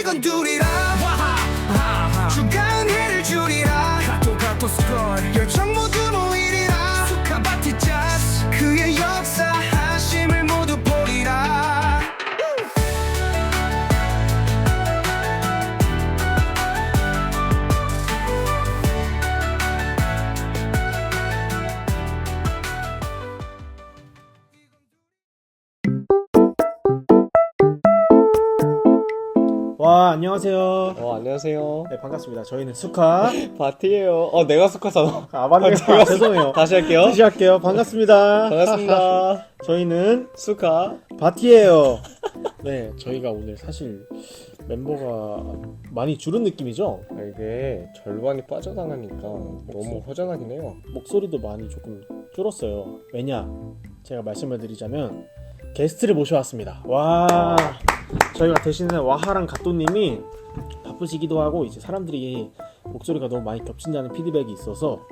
이건 둘이라 주간 해를 줄이라 가토 스콜 열정 모두 모이리라 수카바티 짜스 그의 역사하심을 모두 보리라. 와, 안녕하세요. 안녕하세요. 네, 반갑습니다. 저희는 수카. 바티예요. 내가 수카잖아. 아, 맞네요. 제가 죄송해요. 다시 할게요. 다시 할게요. 반갑습니다. 반갑습니다. 저희는 수카. 바티예요. 네, 저희가 오늘 사실 멤버가 많이 줄은 느낌이죠? 이게 절반이 빠져나가니까 너무 허전하긴 해요. 목소리도 많이 조금 줄었어요. 왜냐? 제가 말씀을 드리자면 게스트를 모셔왔습니다. 와, 저희가 대신에 와하랑 가또님이 바쁘시기도 하고 이제 사람들이 목소리가 너무 많이 겹친다는 피드백이 있어서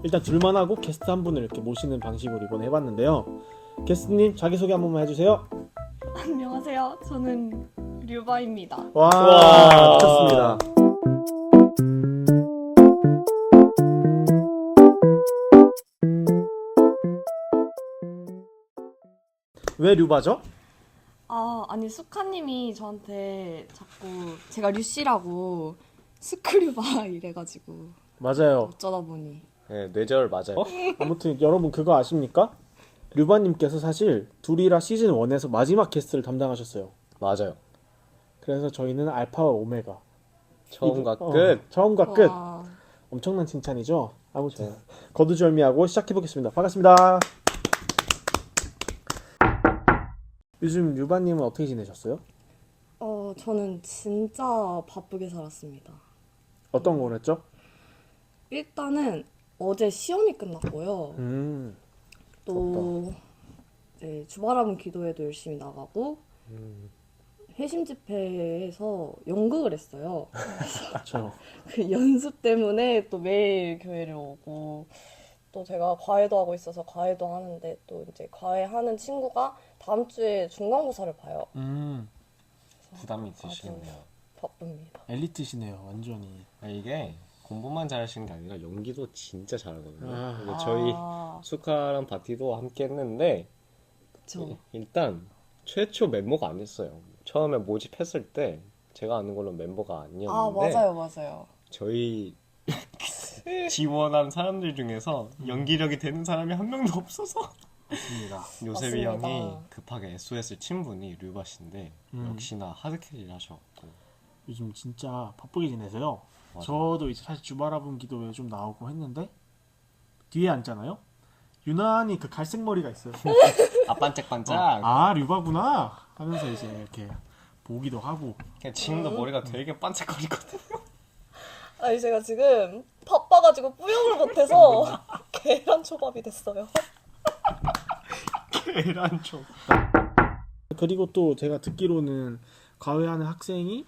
일단 둘만 하고 게스트 한 분을 이렇게 모시는 방식으로 이번에 해봤는데요. 게스트님 자기소개 한 번만 해주세요. 안녕하세요. 저는 류바입니다. 와, 좋습니다. 왜 류바죠? 아니 수카님이 저한테 자꾸 제가 류씨라고 스크류바 이래가지고 맞아요. 어쩌다 보니 네, 뇌절 맞아요. 아무튼 여러분 그거 아십니까? 류바님께서 사실 둘이라 시즌 1에서 마지막 게스트를 담당하셨어요. 맞아요. 그래서 저희는 알파와 오메가. 처음과 끝. 처음과 끝. 와, 엄청난 칭찬이죠. 아무튼 거두절미하고 시작해보겠습니다. 반갑습니다. 요즘 류바님은 어떻게 지내셨어요? 저는 진짜 바쁘게 살았습니다. 어떤 걸 했죠? 일단은 어제 시험이 끝났고요. 또 네, 주바라본 기도회도 열심히 나가고 회심 집회에서 연극을 했어요. 그렇죠. 그 연습 때문에 또 매일 교회를 오고 또 제가 과외도 하고 있어서 과외도 하는데 또 이제 과외하는 친구가 다음 주에 중간고사를 봐요. 부담이 아주 있으시네요. 바쁩니다. 엘리트시네요, 완전히. 이게 공부만 잘하시는 게 아니라 연기도 진짜 잘하거든요. 아. 근데 저희 수카랑 바티도 함께 했는데 그쵸. 일단 최초 멤버가 아니었어요. 처음에 모집했을 때 제가 아는 걸로 멤버가 아니었는데 맞아요. 저희 지원한 사람들 중에서 연기력이 되는 사람이 한 명도 없어서 맞습니다. 요셉이 맞습니다. 형이 급하게 SOS 친분이 류바 씨인데 역시나 하드캐리를 하셔갖고 요즘 진짜 바쁘게 지내세요. 맞아요. 저도 이제 사실 주바라본 기도회 좀 나오고 했는데 뒤에 앉잖아요. 유난히 그 갈색 머리가 있어요. 반짝반짝 아, 류바구나 하면서 이제 이렇게 보기도 하고. 그냥 지금도 머리가 되게 반짝거리거든요. 아니 제가 지금 바빠가지고 뿌용을 못해서 계란 초밥이 됐어요. 계란초. 그리고 또 제가 듣기로는 과외하는 학생의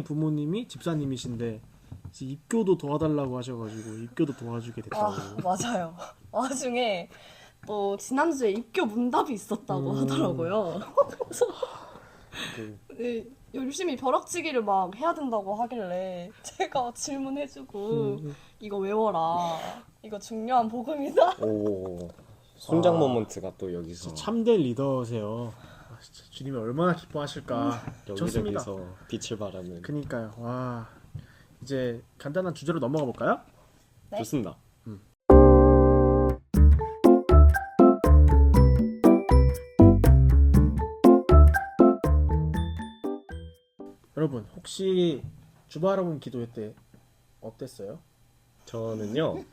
부모님이 집사님이신데 이제 입교도 도와달라고 하셔가지고 입교도 도와주게 됐다고. 맞아요. 와중에 또 지난주에 입교 문답이 있었다고 하더라고요. 그래서 네, 열심히 벼락치기를 막 해야 된다고 하길래 제가 질문해주고 이거 외워라. 이거 중요한 복음이다. 오 순장 모먼트가 또 여기서 참된 리더세요. 아, 진짜 주님이 얼마나 기뻐하실까. 좋습니다. 여기저기서 빛을 발하는. 그니까요. 와, 이제 간단한 주제로 넘어가 볼까요? 네. 좋습니다. 여러분 혹시 주바라본 기도회 때 어땠어요? 저는요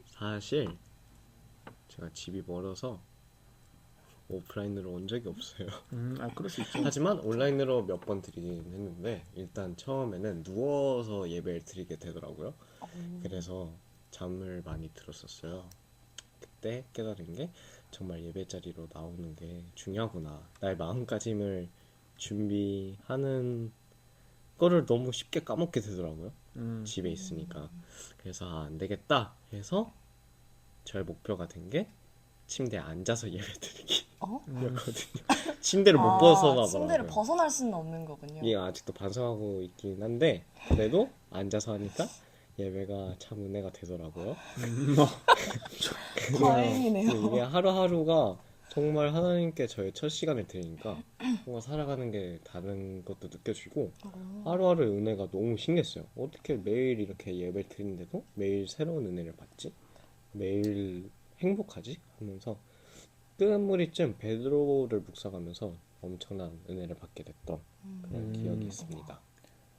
사실 제가 집이 멀어서 오프라인으로 온 적이 없어요. 그럴 수 있죠. 하지만 온라인으로 몇 번 드리긴 했는데 일단 처음에는 누워서 예배를 드리게 되더라고요. 그래서 잠을 많이 들었었어요. 그때 깨달은 게 정말 예배 자리로 나오는 게 중요하구나. 나의 마음가짐을 준비하는 거를 너무 쉽게 까먹게 되더라고요. 집에 있으니까. 그래서 안 되겠다 해서 저의 목표가 된 게 침대에 앉아서 예배드리기 어? 였거든요. 침대를 못 벗어나더라고요. 침대를 벗어날 수는 없는 거군요. 이게 아직도 반성하고 있긴 한데 그래도 앉아서 하니까 예배가 참 은혜가 되더라고요. 다행이네요. 이게 하루하루가 정말 하나님께 저의 첫 시간을 드리니까 뭔가 살아가는 게 다른 것도 느껴지고 하루하루의 은혜가 너무 신기했어요. 어떻게 매일 이렇게 예배를 드리는데도 매일 새로운 은혜를 받지? 매일 행복하지? 하면서 끝무리쯤 베드로를 묵상하면서 엄청난 은혜를 받게 됐던 그런 기억이 있습니다.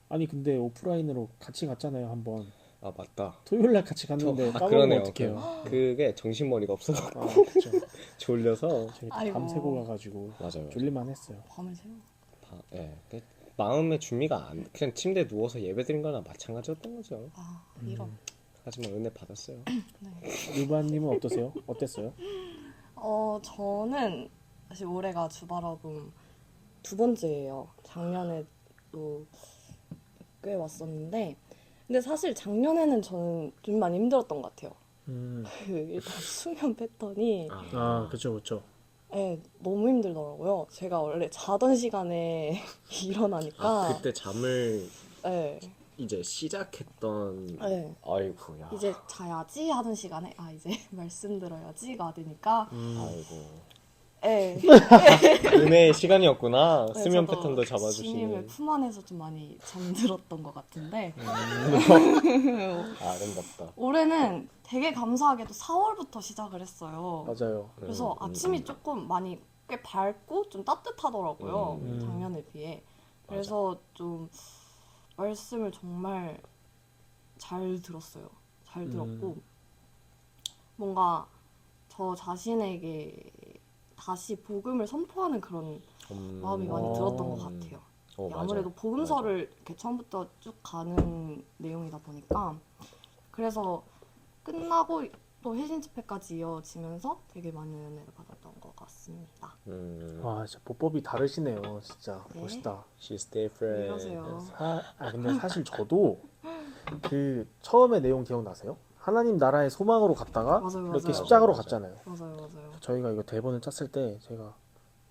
아니 근데 오프라인으로 같이 갔잖아요 한번. 아 맞다. 토요일날 같이 갔는데 까먹으면 그러네요. 어떡해요. 그게 정신머리가 없어서 아 그쵸. 졸려서 저희 아이고. 밤새고 가가지고 맞아요. 졸릴만 했어요. 밤을 새워. 예. 마음의 준비가 안 그냥 침대에 누워서 예배드린 거나 마찬가지였던 거죠. 아 이런. 하지만 은혜 받았어요. 유바님은 어떠세요? 어땠어요? 저는 사실 올해가 주바라봄 두 번째예요. 작년에도 꽤 왔었는데, 근데 사실 작년에는 저는 좀 많이 힘들었던 것 같아요. 일단 수면 패턴이 아 그쵸 그쵸. 너무 힘들더라고요. 제가 원래 자던 시간에 일어나니까 그때 잠을 예, 이제 시작했던 예. 아이고야. 이제 자야지 하던 시간에 이제 말씀드려야지가 되니까 아이고. 예. 은혜의 시간이었구나. 네, 수면 저도 패턴도 주님의 잡아주시는. 품 안에서 좀 많이 잠들었던 것 같은데 아름답다. 올해는 되게 감사하게도 4월부터 시작을 했어요. 맞아요. 그래서 아침이 조금 많이 꽤 밝고 좀 따뜻하더라고요. 작년에 비해. 그래서 좀 말씀을 정말 잘 들었어요. 잘 들었고 뭔가 저 자신에게 다시 복음을 선포하는 그런 마음이 많이 들었던 것 같아요. 아무래도 맞아요. 복음서를 이렇게 처음부터 쭉 가는 내용이다 보니까 그래서 끝나고 또 회신 집회까지 이어지면서 되게 많은 은혜를 받았던 것 같습니다. 와 진짜 보법이 다르시네요. 진짜 네. 멋있다. She's different. 이러세요. 근데 사실 저도 그 처음에 내용 기억나세요? 하나님 나라의 소망으로 갔다가 맞아요, 이렇게 맞아요. 십자가로 맞아요. 갔잖아요. 맞아요. 저희가 이거 대본을 짰을 때 제가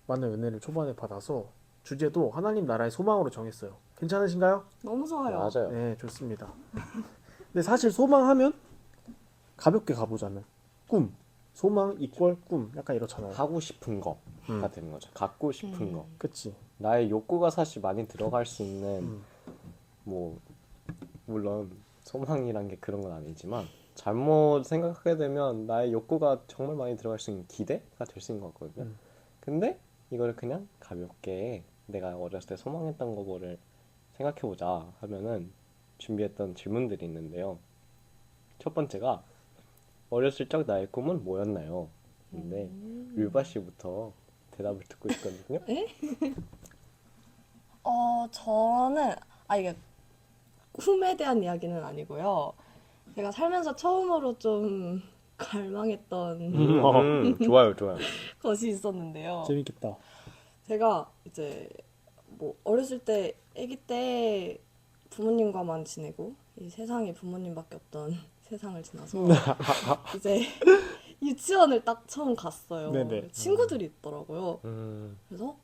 많은 은혜를 초반에 받아서 주제도 하나님 나라의 소망으로 정했어요. 괜찮으신가요? 너무 좋아요. 맞아요. 네, 좋습니다. 근데 사실 소망하면 가볍게 가보자면 꿈, 소망 이퀄 꿈 약간 이렇잖아요. 하고 싶은 거가 되는 거죠. 갖고 싶은 거. 그치? 나의 욕구가 사실 많이 들어갈 수 있는 뭐 물론 소망이란 게 그런 건 아니지만 잘못 생각하게 되면 나의 욕구가 정말 많이 들어갈 수 있는 기대가 될 수 있는 것 같거든요. 근데 이거를 그냥 가볍게 내가 어렸을 때 소망했던 거를 생각해보자 하면은 준비했던 질문들이 있는데요. 첫 번째가 어렸을 적 나의 꿈은 뭐였나요? 근데 율바 씨부터 대답을 듣고 있거든요. 저는 이게 꿈에 대한 이야기는 아니고요. 제가 살면서 처음으로 좀 갈망했던 좋아요. 것이 있었는데요. 재밌겠다. 제가 이제 뭐 어렸을 때 아기 때 부모님과만 지내고 이 세상에 부모님밖에 없던 세상을 지나서 이제 유치원을 딱 처음 갔어요. 네네. 친구들이 있더라고요. 그래서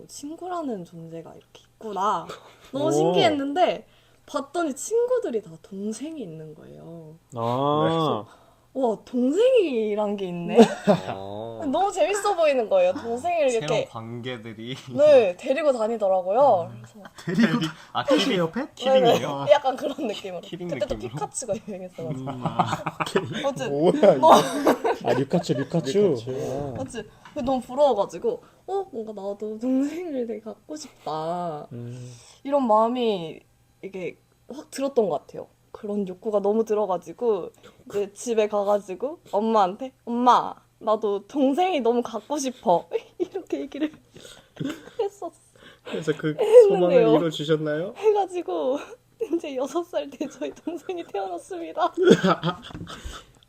친구라는 존재가 이렇게 있구나. 너무 신기했는데 봤더니 친구들이 다 동생이 있는 거예요. 아, 와, 동생이란 게 있네? 너무 재밌어 보이는 거예요. 동생을 이렇게 관계들이 데리고 다니더라고요. 그래서 키링 옆에? 네네. 약간 그런 느낌으로. 키링 그때 또 느낌으로? 피카츄가 유행했어가지고. 어쨌든 뭐야 이거? 류카츄. 어쨌든 너무 부러워가지고 뭔가 나도 동생을 되게 갖고 싶다. 이런 마음이 이게 확 들었던 것 같아요. 그런 욕구가 너무 들어가지고 이제 집에 가가지고 엄마한테 엄마 나도 동생이 너무 갖고 싶어 이렇게 얘기를 했었어. 그래서 그 했는데요. 소망을 이뤄주셨나요? 해가지고 이제 6살 때 저희 동생이 태어났습니다.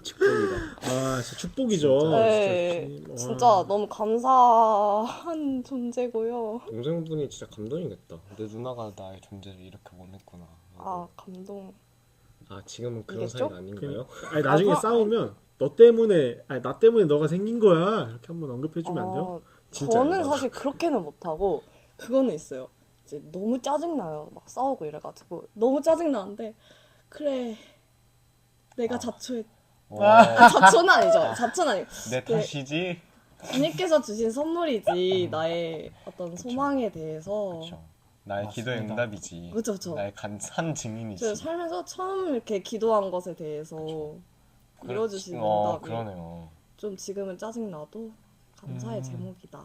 축복이다. 아, 진짜 축복이죠. 네, 진짜. 진짜 너무 감사한 존재고요. 동생분이 진짜 감동이겠다. 내 누나가 나의 존재를 이렇게 원했구나. 감동. 아 지금은 그런 이겠죠? 사이가 아닌가요? 아니 나중에 아, 싸우면 너 때문에 아니 나 때문에 너가 생긴 거야 이렇게 한번 언급해주면 안 돼요? 진짜요? 저는 사실 그렇게는 못하고 그거는 있어요. 이제 너무 짜증나요. 막 싸우고 이래가지고 너무 짜증나는데 그래 내가 자초했 자초는 아니죠. 자초는 아니고 내 탓이지. 주님께서 주신 선물이지 나의 어떤 소망에 대해서 그렇죠. 나의 기도의 맞습니다. 응답이지. 그쵸, 그쵸. 나의 산 증인이지. 제가 살면서 처음 이렇게 기도한 것에 대해서 이뤄주시는 응답이 그러네요. 좀 지금은 짜증나도 감사의 제목이다.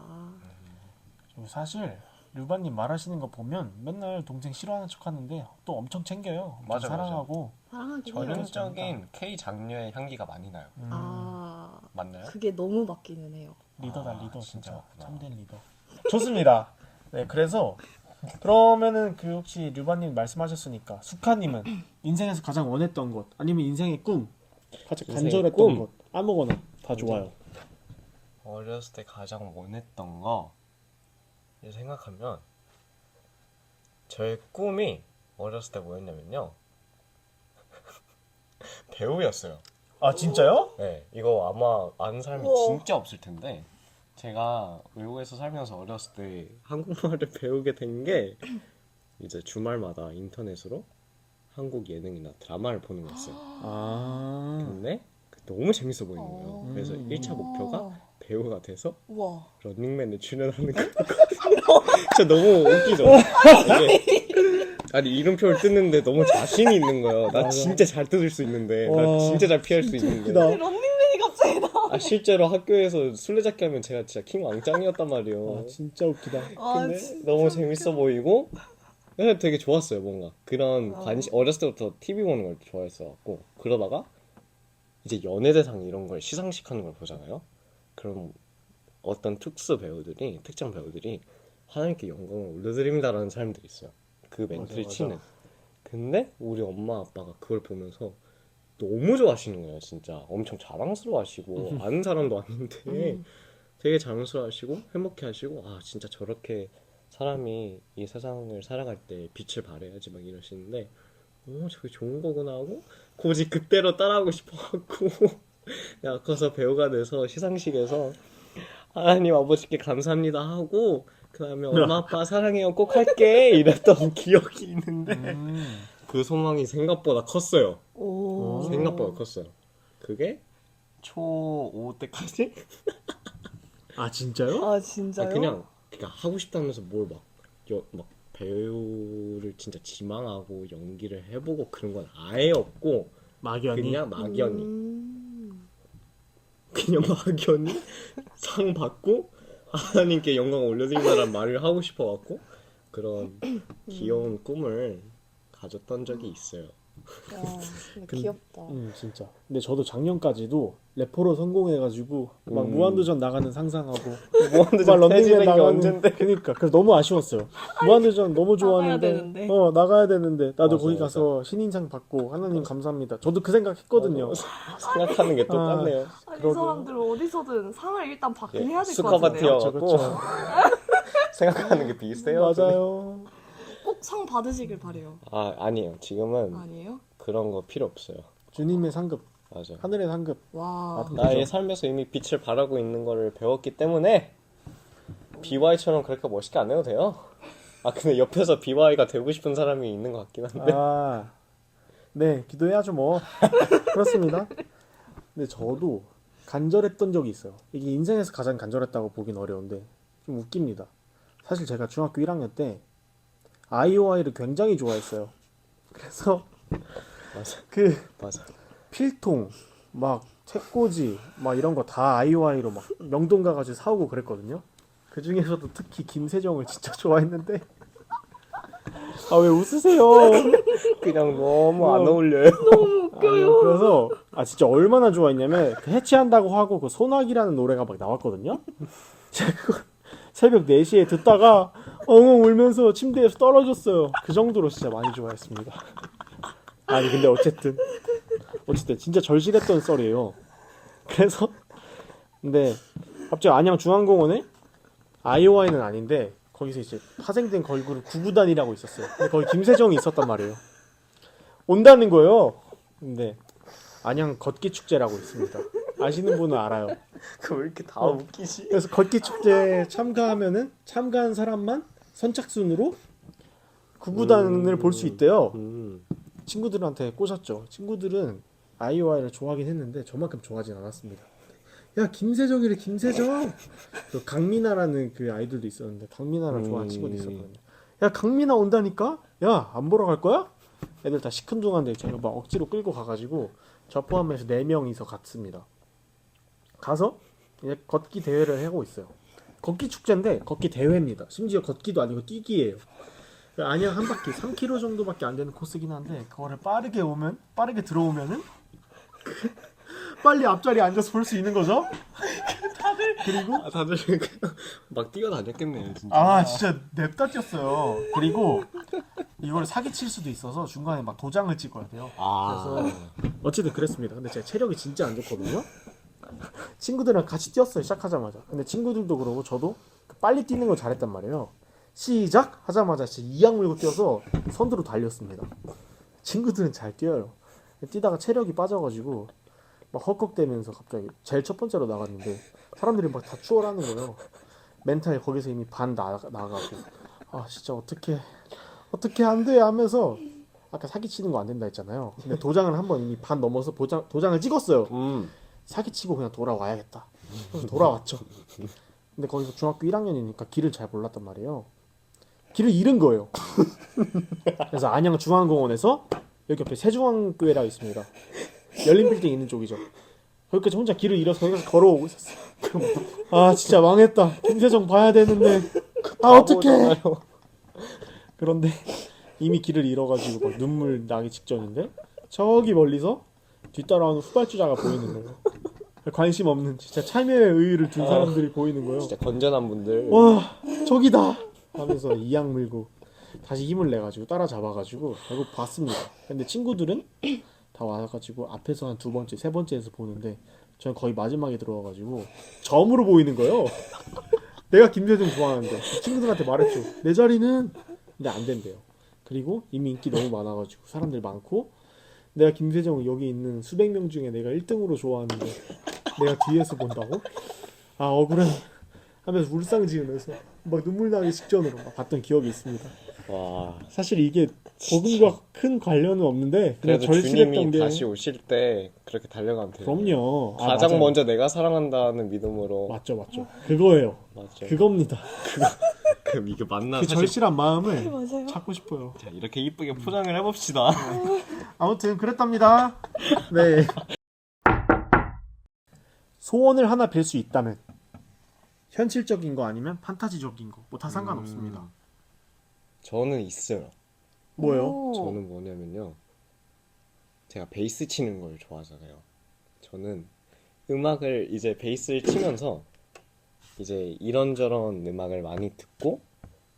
그리고 사실 류바님 말하시는 거 보면 맨날 동생 싫어하는 척하는데 또 엄청 챙겨요. 엄청 맞아, 사랑하고. 사랑하긴 해요. 전형적인 K 장녀의 향기가 많이 나요. 아 맞나요? 그게 너무 맞기는 해요. 리더다 아, 리더 진짜 진짜 맞구나. 참된 리더. 좋습니다. 네 그래서 그러면은 그 혹시 류바님 말씀하셨으니까 수카님은 인생에서 가장 원했던 것 아니면 인생의 꿈 가장 인생의 간절했던 꿈. 것 아무거나 다 좋아요. 어렸을 때 가장 원했던 거 이제 생각하면 저의 꿈이 어렸을 때 뭐였냐면요. 배우였어요. 아 진짜요? 네, 이거 아마 아는 사람이 우와. 진짜 없을 텐데 제가 외국에서 살면서 어렸을 때 한국말을 배우게 된 게 이제 주말마다 인터넷으로 한국 예능이나 드라마를 보는 거였어요. 아 근데 너무 재밌어 보이는 거예요. 그래서 1차 목표가 배우가 돼서 우와. 런닝맨에 출연하는 거. 진짜 너무 웃기죠? 이게 아니 이름표를 뜯는데 너무 자신이 있는 거예요. 나 진짜 잘 뜯을 수 있는데 나 와, 진짜 잘 피할 수 있는데 웃기다. 런닝맨이 갑자기 나. 아 실제로 학교에서 술래잡기 하면 제가 진짜 킹 왕짱이었단 말이에요. 아, 진짜 웃기다. 근데 너무 재밌어 보이고 그래서 되게 좋았어요. 뭔가 그런 관심 어렸을 때부터 TV 보는 걸 좋아했어갖고 그러다가 이제 연예대상 이런 걸 시상식하는 걸 보잖아요. 그럼 어떤 특정 배우들이 하나님께 영광을 올려드립니다라는 사람들이 있어요. 그 멘트를 맞아. 치는. 근데 우리 엄마 아빠가 그걸 보면서 너무 좋아하시는 거예요. 진짜 엄청 자랑스러워하시고 아는 사람도 아닌데 되게 자랑스러워하시고 행복해하시고 아 진짜 저렇게 사람이 이 세상을 살아갈 때 빛을 발해야지 막 이러시는데 저게 좋은 거구나 하고 굳이 그때로 따라하고 싶어갖고 내가 커서 배우가 돼서 시상식에서 하나님 아버지께 감사합니다 하고 그 다음에 엄마 아빠 사랑해요 꼭 할게 이랬던 기억이 있는데 그 소망이 생각보다 컸어요. 오. 생각보다 컸어요. 그게 초5 때까지 아 진짜요? 아 진짜요? 그냥 하고 싶다면서 뭘 막 배우를 진짜 지망하고 연기를 해보고 그런 건 아예 없고 막연히. 그냥 막연히 상 받고 하나님께 영광 올려드린다는 말을 하고 싶어갖고 그런 귀여운 꿈을 가졌던 적이 있어요. 와, 근데 귀엽다. 진짜. 근데 저도 작년까지도 래퍼로 성공해가지고 막 무한도전 나가는 상상하고 무한도전 막 런닝맨 폐지된 게 나가는 언젠데. 그니까 그래서 너무 아쉬웠어요. 무한도전 너무 좋아하는데 되는데. 나가야 되는데 나도 맞아, 거기 맞아. 가서 신인상 받고 하나님 감사합니다. 저도 그 생각했거든요. 생각하는 게 똑같네요. 아니, 이 그러게. 사람들 어디서든 상을 일단 받긴 예, 해야 될 것 수컷바티어. 같은데요. 그렇죠. 생각하는 게 비슷해요. 맞아요. 꼭 상 받으시길 바래요. 아니에요. 지금은 아니에요? 그런 거 필요 없어요. 주님의 상급, 맞아. 하늘의 상급. 와. 나의 삶에서 이미 빛을 발하고 있는 거를 배웠기 때문에 BY처럼 그렇게 멋있게 안 해도 돼요. 근데 옆에서 BY가 되고 싶은 사람이 있는 것 같긴 한데. 네, 기도해야죠 뭐. 그렇습니다. 근데 저도 간절했던 적이 있어요. 이게 인생에서 가장 간절했다고 보긴 어려운데 좀 웃깁니다. 사실 제가 중학교 1학년 때 아이오아이를 굉장히 좋아했어요. 그래서 맞아. 맞아. 필통, 막 책꽂이, 막 이런 거 다 아이오아이로 막 명동 가가지고 사오고 그랬거든요. 그 중에서도 특히 김세정을 진짜 좋아했는데 왜 웃으세요? 그냥 너무 안 어울려요. 그래서 진짜 얼마나 좋아했냐면 그 해체한다고 하고 그 소나기라는 노래가 막 나왔거든요. 제가 그거 새벽 4시에 듣다가 엉엉 울면서 침대에서 떨어졌어요. 그 정도로 진짜 많이 좋아했습니다. 근데 어쨌든 진짜 절실했던 썰이에요. 그래서 근데 갑자기 안양 중앙공원에 아이오아이는 아닌데 거기서 이제 파생된 걸그룹 구구단이라고 있었어요. 근데 거기 김세정이 있었단 말이에요. 온다는 거예요. 근데 안양 걷기 축제라고 있습니다. 아시는 분은 알아요. 그 왜 이렇게 다 어. 웃기지? 그래서 걷기 축제에 참가하면은 참가한 사람만 선착순으로 구구단을 볼 수 있대요. 친구들한테 꼬셨죠. 친구들은 아이오아이를 좋아하긴 했는데 저만큼 좋아하진 않았습니다. 야 김세정이래 김세정. 그 강민아라는 그 아이돌도 있었는데 강민아를 좋아하는 친구도 있었거든요. 야 강민아 온다니까? 야 안 보러 갈 거야? 애들 다 시큰둥한데 제가 막 억지로 끌고 가가지고 저 포함해서 4명이서 갔습니다. 가서 이제 걷기 대회를 하고 있어요. 걷기 축제인데 걷기 대회입니다. 심지어 걷기도 아니고 뛰기예요. 안양 한 바퀴 3km 정도밖에 안 되는 코스긴 한데 그거를 빠르게 들어오면은 빨리 앞자리에 앉아서 볼 수 있는 거죠. 그리고 다들 막 뛰어다녔겠네요 진짜. 아 진짜 냅다 뛰었어요. 그리고 이걸 사기칠 수도 있어서 중간에 막 도장을 찍어야 돼요. 그래서 어쨌든 그랬습니다. 근데 제가 체력이 진짜 안 좋거든요. 친구들이랑 같이 뛰었어요 시작하자마자. 근데 친구들도 그러고 저도 빨리 뛰는 걸 잘했단 말이에요. 시작 하자마자 진짜 이악 물고 뛰어서 선두로 달렸습니다. 친구들은 잘 뛰어요. 뛰다가 체력이 빠져가지고 막 헉헉대면서 갑자기 제일 첫 번째로 나갔는데 사람들이 막 다 추월하는 거예요. 멘탈 거기서 이미 반 나가고 아 진짜 어떻게 안 돼 하면서 아까 사기치는 거 안 된다 했잖아요. 근데 도장을 한번 이미 반 넘어서 도장을 찍었어요. 사기치고 그냥 돌아와야겠다. 그래서 돌아왔죠. 근데 거기서 중학교 1학년이니까 길을 잘 몰랐단 말이에요. 길을 잃은 거예요. 그래서 안양 중앙공원에서 여기 옆에 세중앙교회라고 있습니다. 열린 빌딩 있는 쪽이죠. 거기까지 혼자 길을 잃어서 거기까지 걸어오고 있었어요. 아 진짜 망했다. 김세정 봐야 되는데 아 어떡해. 그런데 이미 길을 잃어가지고 막 눈물 나기 직전인데 저기 멀리서 뒤따라오는 후발주자가 보이는 거예요. 관심 없는 진짜 참여의 의의를 둔 사람들이 보이는 거예요. 진짜 건전한 분들. 와 저기다 하면서 이악 물고 다시 힘을 내가지고 따라잡아가지고 결국 봤습니다. 근데 친구들은 다 와가지고 앞에서 한 2번째, 3번째에서 보는데 저는 거의 마지막에 들어와가지고 점으로 보이는 거예요. 내가 김세정 좋아하는데 친구들한테 말했죠. 내 자리는. 근데 안 된대요. 그리고 이미 인기 너무 많아가지고 사람들 많고 내가 김세정을 여기 있는 수백 명 중에 내가 1등으로 좋아하는데 내가 뒤에서 본다고? 아 억울해 하면서 울상 지으면서 막 눈물 나기 직전으로 막 봤던 기억이 있습니다. 와. 사실 이게 복음과 큰 관련은 없는데 그냥 그래도 절실했던 주님이 게 다시 오실 때 그렇게 달려가면 돼요. 그럼요. 아, 가장 맞아요. 먼저 내가 사랑한다는 믿음으로. 맞죠 그거예요. 맞죠. 그겁니다. 그럼 이게 맞나? 그 사실. 절실한 마음을 맞아요. 찾고 싶어요. 자, 이렇게 이쁘게 포장을 해봅시다. 아무튼 그랬답니다. 네. 소원을 하나 빌 수 있다면 현실적인 거 아니면 판타지적인 거 뭐 다 상관없습니다. 저는 있어요. 뭐요? 오. 저는 뭐냐면요. 제가 베이스 치는 걸 좋아하잖아요. 저는 음악을 이제 베이스를 치면서 이제 이런저런 음악을 많이 듣고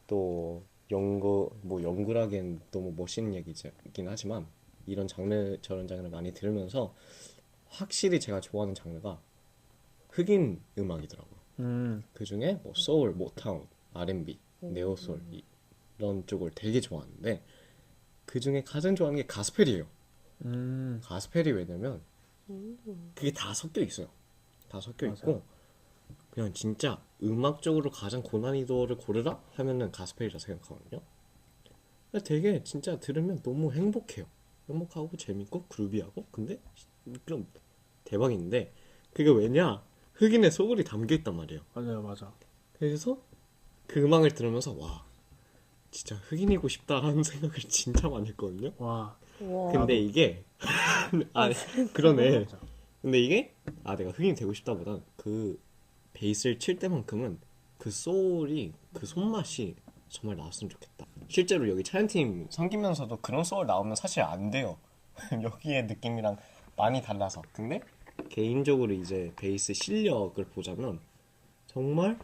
또 연구라기엔 너무 멋있는 얘기긴 하지만 이런 장르 저런 장르를 많이 들으면서 확실히 제가 좋아하는 장르가 흑인 음악이더라고요. 그 중에 뭐 소울, 모타운, R&B, 네오솔 이런 쪽을 되게 좋아하는데 그 중에 가장 좋아하는 게 가스펠이에요. 가스펠이 왜냐면 그게 다 섞여 있어요. 다 섞여 맞아요. 있고 그냥 진짜 음악적으로 가장 고난이도를 고르라 하면은 가스펠이라 생각하거든요. 근데 되게 진짜 들으면 너무 행복해요. 행복하고 재밌고 그루비하고 근데 좀 대박인데 그게 왜냐? 흑인의 소울이 담겨 있단 말이에요. 맞아요, 맞아. 그래서 그 음악을 들으면서 와 진짜 흑인이고 싶다라는 생각을 진짜 많이 했거든요. 와, 와. 근데 이게 그러네. 맞아. 근데 이게 내가 흑인이 되고 싶다보단 그 베이스를 칠 때만큼은 그 소울이 그 손맛이 정말 나왔으면 좋겠다. 실제로 여기 차연팀 섬기면서도 그런 소울 나오면 사실 안 돼요. 여기의 느낌이랑 많이 달라서. 근데 개인적으로 이제 베이스 실력을 보자면 정말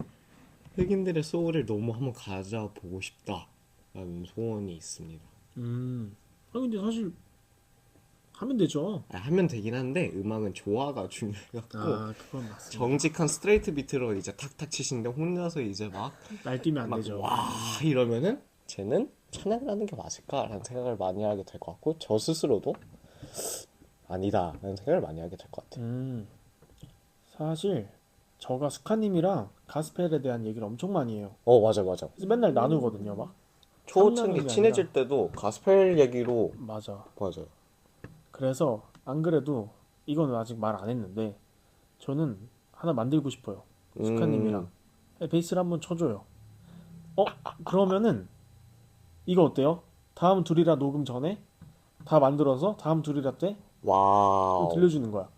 흑인들의 소울을 너무 한번 가져보고 싶다라는 소원이 있습니다. 근데 사실 하면 되죠. 하면 되긴 한데 음악은 조화가 중요해갖고 그건 맞습니다. 정직한 스트레이트 비트로 이제 탁탁 치시는데 혼자서 이제 막 날뛰면 안 되죠. 와 이러면은 쟤는 찬양을 하는 게 맞을까라는 생각을 많이 하게 될 것 같고 저 스스로도 아니다라는 생각을 많이 하게 될 것 같아요. 사실 저가 수카님이랑 가스펠에 대한 얘기를 엄청 많이 해요. 맞아. 그래서 맨날 나누거든요, 막. 초창기 친해질 때도 가스펠 얘기로 맞아. 맞아요. 그래서 안 그래도 이건 아직 말 안 했는데 저는 하나 만들고 싶어요. 수카님이랑 베이스를 한번 쳐줘요. 그러면은 이거 어때요? 다음 둘이라 녹음 전에 다 만들어서 다음 둘이라 때 와우. 들려주는 거야.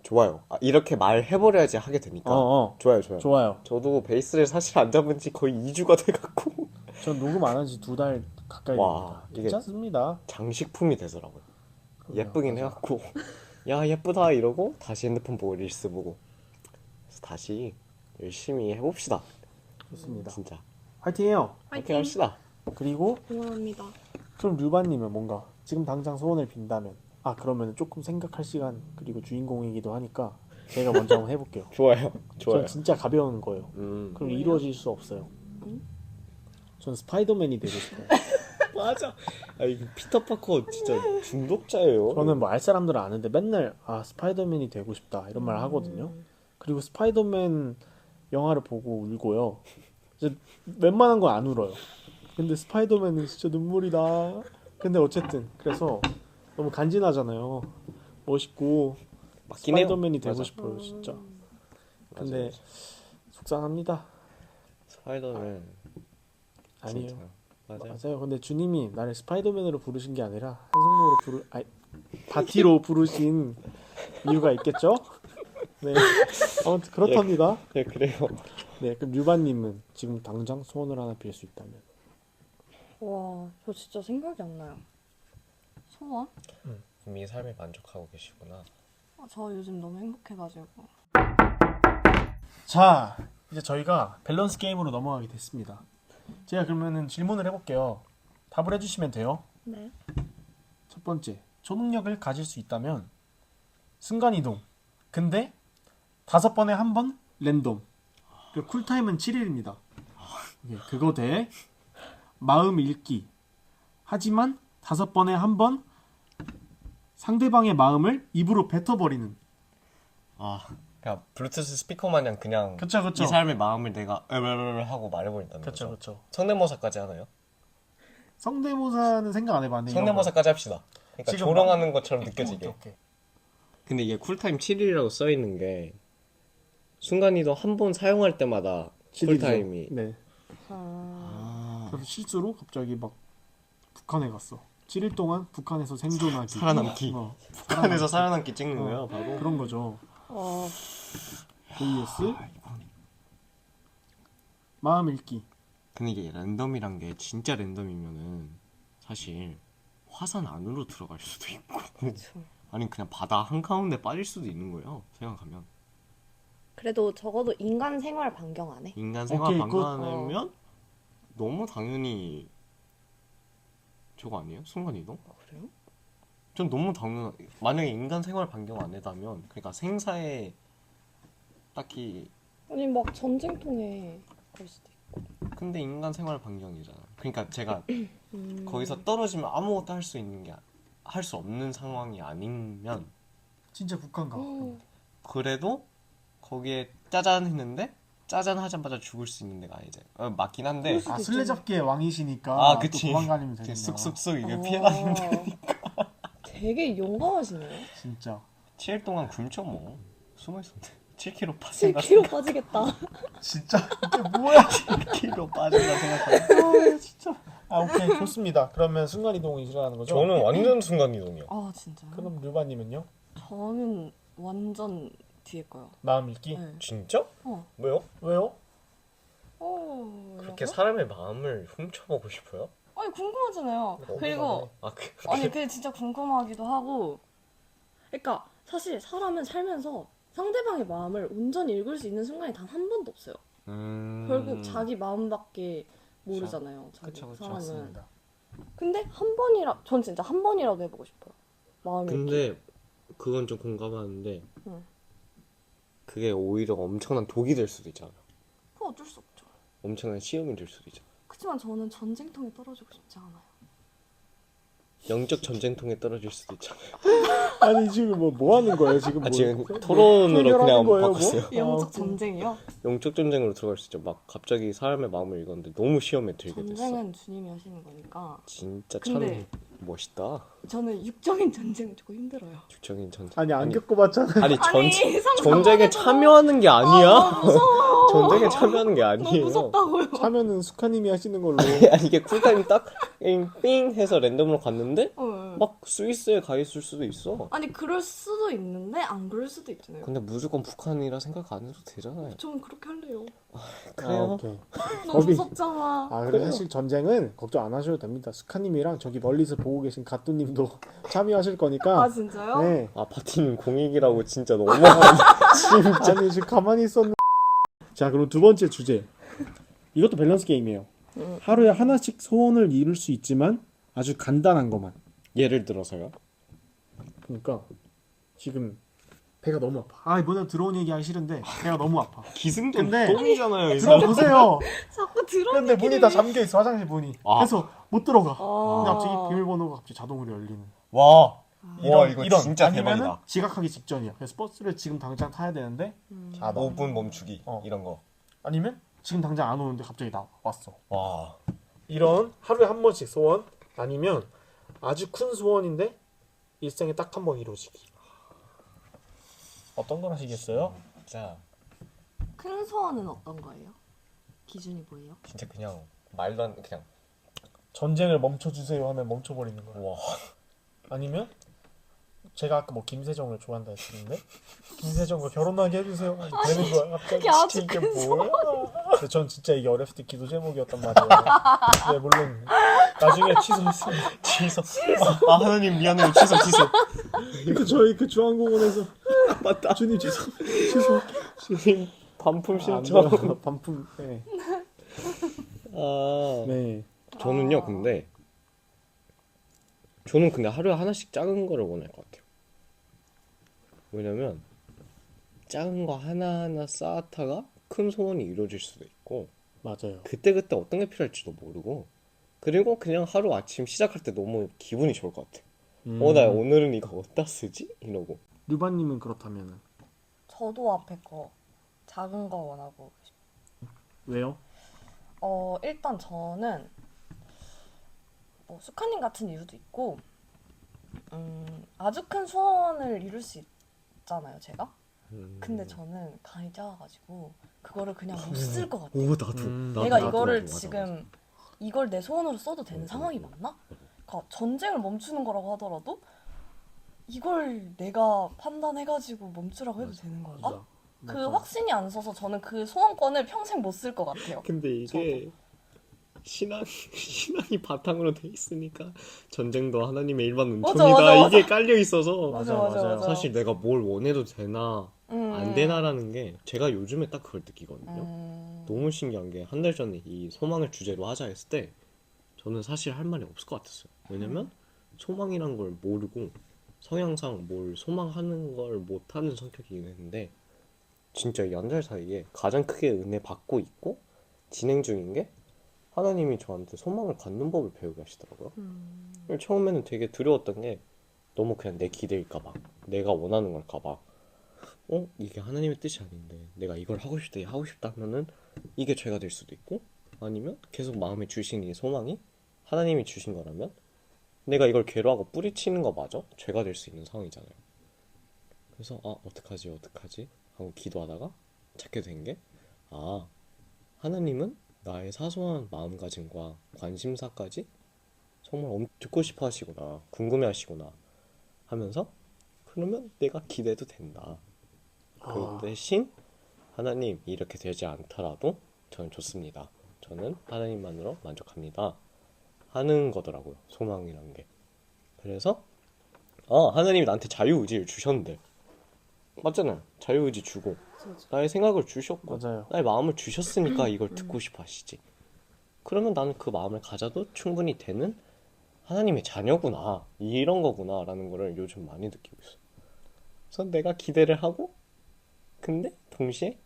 좋아요. 이렇게 말해버려야지 하게 되니까. 좋아요. 좋아요. 저도 베이스를 사실 안 잡은 지 거의 2주가 돼갖고. 전 녹음 안 한 지 2달 가까이 와, 됩니다. 이게 괜찮습니다. 장식품이 되더라고요. 그럼요, 예쁘긴 맞아요. 해갖고 야 예쁘다 이러고 다시 핸드폰 보고 릴스 보고. 그래서 다시 열심히 해봅시다. 좋습니다. 진짜. 화이팅해요. 화이팅 합시다. 그리고 응원합니다. 그럼 류바님은 뭔가 지금 당장 소원을 빈다면 그러면 조금 생각할 시간 그리고 주인공이기도 하니까 제가 먼저 한번 해볼게요. 좋아요. 전 진짜 가벼운 거예요. 그럼 뭐예요? 이루어질 수 없어요. 전 스파이더맨이 되고 싶어요. 맞아. 이거 피터파커 진짜 중독자예요. 저는 뭐 알 사람들은 아는데 맨날 스파이더맨이 되고 싶다 이런 말 하거든요. 그리고 스파이더맨 영화를 보고 울고요. 이제 웬만한 건 안 울어요. 근데 스파이더맨은 진짜 눈물이 나. 근데 어쨌든 그래서 너무 간지나잖아요. 멋있고 맞긴 해요. 스파이더맨이 되고 맞아. 싶어요, 진짜. 맞아, 근데 맞아. 속상합니다. 스파이더맨 아니에요. 진짜. 맞아요. 맞아요. 근데 주님이 나를 스파이더맨으로 부르신 게 아니라 한성목으로 바티로 부르신 이유가 있겠죠? 네. 아무튼 그렇답니다. 네 그래요. 네, 그럼 류바님은 지금 당장 소원을 하나 빌 수 있다면? 와, 저 진짜 생각이 안 나요. 소원? 이미 삶에 만족하고 계시구나. 저 요즘 너무 행복해가지고. 자, 이제 저희가 밸런스 게임으로 넘어가게 됐습니다. 제가 그러면은 질문을 해볼게요. 답을 해주시면 돼요. 네. 첫 번째, 초능력을 가질 수 있다면 순간이동. 근데 5번에 한 번 랜덤. 그리고 쿨타임은 7일입니다. 그거 대 마음 읽기. 하지만 5번에 한 번 상대방의 마음을 입으로 뱉어버리는. 그냥 블루투스 스피커 마냥 그냥 그쵸. 이 사람의 마음을 내가 하고 말해버린다는 거죠. 그쵸. 성대모사까지 하나요? 성대모사는 생각 안 해봤는데. 성대모사까지 합시다. 그러니까 지금 조롱하는 것처럼 느껴지게. 오케이. 근데 이게 쿨타임 7일이라고 써있는 게 순간이동 한 번 사용할 때마다 쿨타임이 네. 그래서 실수로 갑자기 막 북한에 갔어. 7일 동안 북한에서 생존하기. 살아남기. 북한에서 살아남기 찍는 어. 거예요 바로. 그런 거죠. vs 마음 읽기. 근데 이게 랜덤이란 게 진짜 랜덤이면은 사실 화산 안으로 들어갈 수도 있고 아니 그냥 바다 한가운데 빠질 수도 있는 거예요 생각하면. 그래도 적어도 인간 생활 반경 안에. 인간 생활 오케이, 방관하면 너무 당연히 저거 아니에요? 순간이동? 그래요? 전 너무 당연. 만약에 인간 생활 반경 안에다면 그러니까 생사에 딱히 아니 막 전쟁통에 갈 수도 있고. 근데 인간 생활 반경이잖아. 그러니까 제가 거기서 떨어지면 아무것도 할 수 있는 게 할 수 없는 상황이 아니면 진짜 북한 가. 그래도 거기에 짜잔 했는데 짜잔 하자마자 죽을 수 있는 데가 아니잖아요. 맞긴 한데 술래잡기의 왕이시니까 그치. 또 도망가면 되겠네요. 쑥쑥쑥 이게 피해가는 데 되게 용감하시네요. 진짜. 7일 동안 굶죠 뭐. 숨어있었는데 7kg 빠진다 7kg 빠지겠다. 진짜 이게 뭐야? 7kg 빠진다 생각하면 진짜. 오케이 좋습니다. 그러면 순간 이동이시라는 거죠? 저는 완전 순간이동이요. 아 진짜요? 그럼 류바님은요? 저는 완전 뒤에 거요. 마음 읽기? 네. 진짜? 왜요? 왜요? 그렇게 사람의 마음을 훔쳐보고 싶어요? 아니 궁금하잖아요. 그리고 아니 그게 진짜 궁금하기도 하고. 그러니까 사실 사람은 살면서 상대방의 마음을 온전히 읽을 수 있는 순간이 단 한 번도 없어요. 결국 자기 마음밖에 모르잖아요. 자기 그쵸, 사람은. 맞습니다. 근데 전 진짜 한 번이라도 해보고 싶어요. 마음 읽기. 근데 그건 좀 공감하는데 응. 그게 오히려 엄청난 독이 될 수도 있잖아요. 그거 어쩔 수 없죠. 엄청난 시험이 될 수도 있잖아요. 그렇지만 저는 전쟁통에 떨어지고 싶지 않아요. 영적 전쟁통에 떨어질 수도 있잖아요. 아니 지금 뭐 하는 거예요 지금? 지금 토론으로 그냥 해결하는 거예요, 바꿨어요. 영적 전쟁이요? 영적 전쟁으로 들어갈 수 있죠. 막 갑자기 사람의 마음을 읽었는데 너무 시험에 들게 됐어. 전쟁은 주님이 하시는 거니까. 진짜 참 근데- 멋있다. 저는 육적인 전쟁은 조금 힘들어요. 육적인 전쟁. 아니 안 겪어봤잖아요. 아니 아니, 전쟁에 참여하는 게 아니야. 너무 무서워. 전쟁에 참여하는 게 너무 아니에요. 무섭다고요. 차면은 수카님이 하시는 걸로. 아니 이게 쿨타임 삥 해서 랜덤으로 갔는데 어. 막 스위스에 가 있을 수도 있어. 아니 그럴 수도 있는데 안 그럴 수도 있잖아요. 근데 무조건 북한이라 생각 안 해도 되잖아요. 좀 그렇게 할래요. 그래요? 오케이. 너무 법이- 무섭잖아. 아 그래 사실 전쟁은 걱정 안 하셔도 됩니다. 수카님이랑 저기 멀리서 보고 계신 가뚜님도 참여하실 거니까. 아 진짜요? 네. 아 파티님 공익이라고 진짜 너무하네. 진짜. 아니 지금 가만히 있었는. 자 그럼 두 번째 주제. 이것도 밸런스 게임이에요. 하루에 하나씩 소원을 이룰 수 있지만 아주 간단한 것만. 예를 들어서요. 그러니까 지금 배가 너무 아파. 아 뭐냐 들어온 얘기 하기 싫은데 배가 너무 아파. 기승전 근데- 똥이잖아요. 이 사람. 들어보세요. 자꾸 들어. 근데 문이 다 잠겨 있어 화장실 문이. 아. 그래서 못 들어가. 아. 근데 갑자기 비밀번호가 갑자기 자동으로 열리는. 와. 이런 아니면은 대박이다. 지각하기 직전이야. 그래서 버스를 지금 당장 타야 되는데 아 5분 멈추기 어. 이런 거. 아니면 지금 당장 안 오는데 갑자기 왔어. 와. 이런 하루에 한 번씩 소원 아니면 아주 큰 소원인데 일생에 딱 한 번 이루어지기. 어떤 걸 하시겠어요? 진짜 큰 소원은 어떤 거예요? 기준이 뭐예요? 진짜 그냥 말도 안 그냥 전쟁을 멈춰주세요 하면 멈춰버리는 거야. 와. 아니면 제가 아까 뭐 김세정을 좋아한다 했었는데 김세정과 결혼하게 해주세요 되는 거야. 갑자기 아주 진짜 이게 큰 뭐야? 근데 전 진짜 이게 어렸을 때 기도 제목이었단 말이에요. 네 물론 나중에 취소했습니다. 취소. 아 하나님 미안해요. 취소. 그 저희 그 중앙공원에서 맞다. 주님 취소. 주님 반품 안 신청. 돼요. 반품. 네. 아. 네. 저는요 근데 하루에 하나씩 작은 거를 원할 것 같아요. 왜냐면 작은 거 하나하나 쌓다가 큰 소원이 이루어질 수도 있고 맞아요. 그때그때 어떤 게 필요할지도 모르고 그리고 그냥 하루 아침 시작할 때 너무 기분이 좋을 것 같아. 나 오늘은 이거 어디다 쓰지? 이러고. 류바님은 그렇다면은 저도 앞에 거 작은 거 원하고 싶어요. 왜요? 일단 저는 뭐 수카님 같은 이유도 있고 아주 큰 소원을 이룰 수 있잖아요 제가. 근데 저는 간이 작아가지고 그거를 그냥 못 쓸 것 같아요. 오 나도. 내가 나도, 이거를 맞아. 지금 이걸 내 소원으로 써도 되는 상황이 맞나? 그러니까 전쟁을 멈추는 거라고 하더라도 이걸 내가 판단해가지고 멈추라고 해도 되는 건가? 그 확신이 안 서서 저는 그 소원권을 평생 못 쓸 것 같아요. 근데 이게 신앙이 바탕으로 돼 있으니까 전쟁도 하나님의 일반 맞아, 은총이다 맞아, 맞아. 이게 깔려 있어서 맞아. 사실 내가 뭘 원해도 되나 안 되나라는 게 제가 요즘에 딱 그걸 느끼거든요. 너무 신기한 게 한 달 전에 이 소망을 주제로 하자 했을 때 저는 사실 할 말이 없을 것 같았어요. 왜냐면 소망이란 걸 모르고 성향상 뭘 소망하는 걸 못하는 성격이긴 했는데 진짜 이 한 달 사이에 가장 크게 은혜 받고 있고 진행 중인 게 하나님이 저한테 소망을 갖는 법을 배우게 하시더라고요. 처음에는 되게 두려웠던 게 너무 그냥 내 기대일까봐 내가 원하는 걸까봐 이게 하나님의 뜻이 아닌데 내가 이걸 하고 싶다 하면은 이게 죄가 될 수도 있고 아니면 계속 마음에 주신 이 소망이 하나님이 주신 거라면 내가 이걸 괴로워하고 뿌리치는 거 맞아? 죄가 될 수 있는 상황이잖아요. 그래서 어떡하지 하고 기도하다가 찾게 된 게 하나님은 나의 사소한 마음가짐과 관심사까지 정말 듣고 싶어 하시구나 궁금해 하시구나 하면서 그러면 내가 기대도 된다. 그 대신 하나님 이렇게 되지 않더라도 저는 좋습니다. 저는 하나님만으로 만족합니다. 하는 거더라고요. 소망이란 게. 그래서 하나님이 나한테 자유의지를 주셨는데 맞잖아요. 자유의지 주고 나의 생각을 주셨고 맞아요. 나의 마음을 주셨으니까 이걸 듣고 싶어 하시지. 그러면 나는 그 마음을 가져도 충분히 되는 하나님의 자녀구나 이런 거구나 라는 거를 요즘 많이 느끼고 있어요. 그래서 내가 기대를 하고 근데 동시에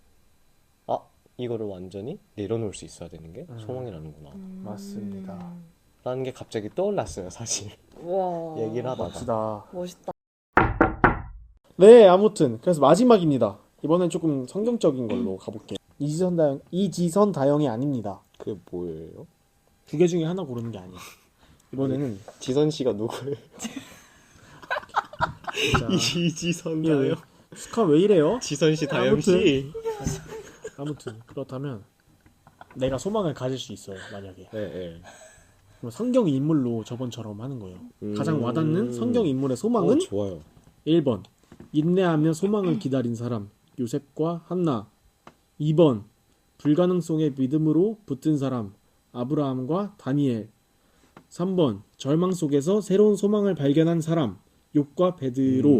이거를 완전히 내려놓을 수 있어야 되는 게 소망이라는구나 맞습니다. 라는 게 갑자기 떠올랐어요 사실. 와. 얘기를 하다가 멋지다. 멋있다. 네, 아무튼 그래서 마지막입니다. 이번엔 조금 성경적인 걸로 가볼게요. 이지선 다영이 아닙니다. 그게 뭐예요? 두 개 중에 하나 고르는 게 아니야. 이번에는 지선 씨가 누구예요? 자, 이지선 예, 다영. 스카 왜 이래요? 지선 씨 다영 씨. 아무튼 그렇다면 내가 소망을 가질 수 있어요. 만약에 네, 네. 그럼 성경 인물로 저번처럼 하는 거예요. 음. 가장 와닿는 성경 인물의 소망은 좋아요. 1번 인내하며 소망을 기다린 사람 요셉과 한나. 2번 불가능성의 믿음으로 붙든 사람 아브라함과 다니엘. 3번 절망 속에서 새로운 소망을 발견한 사람 욥과 베드로.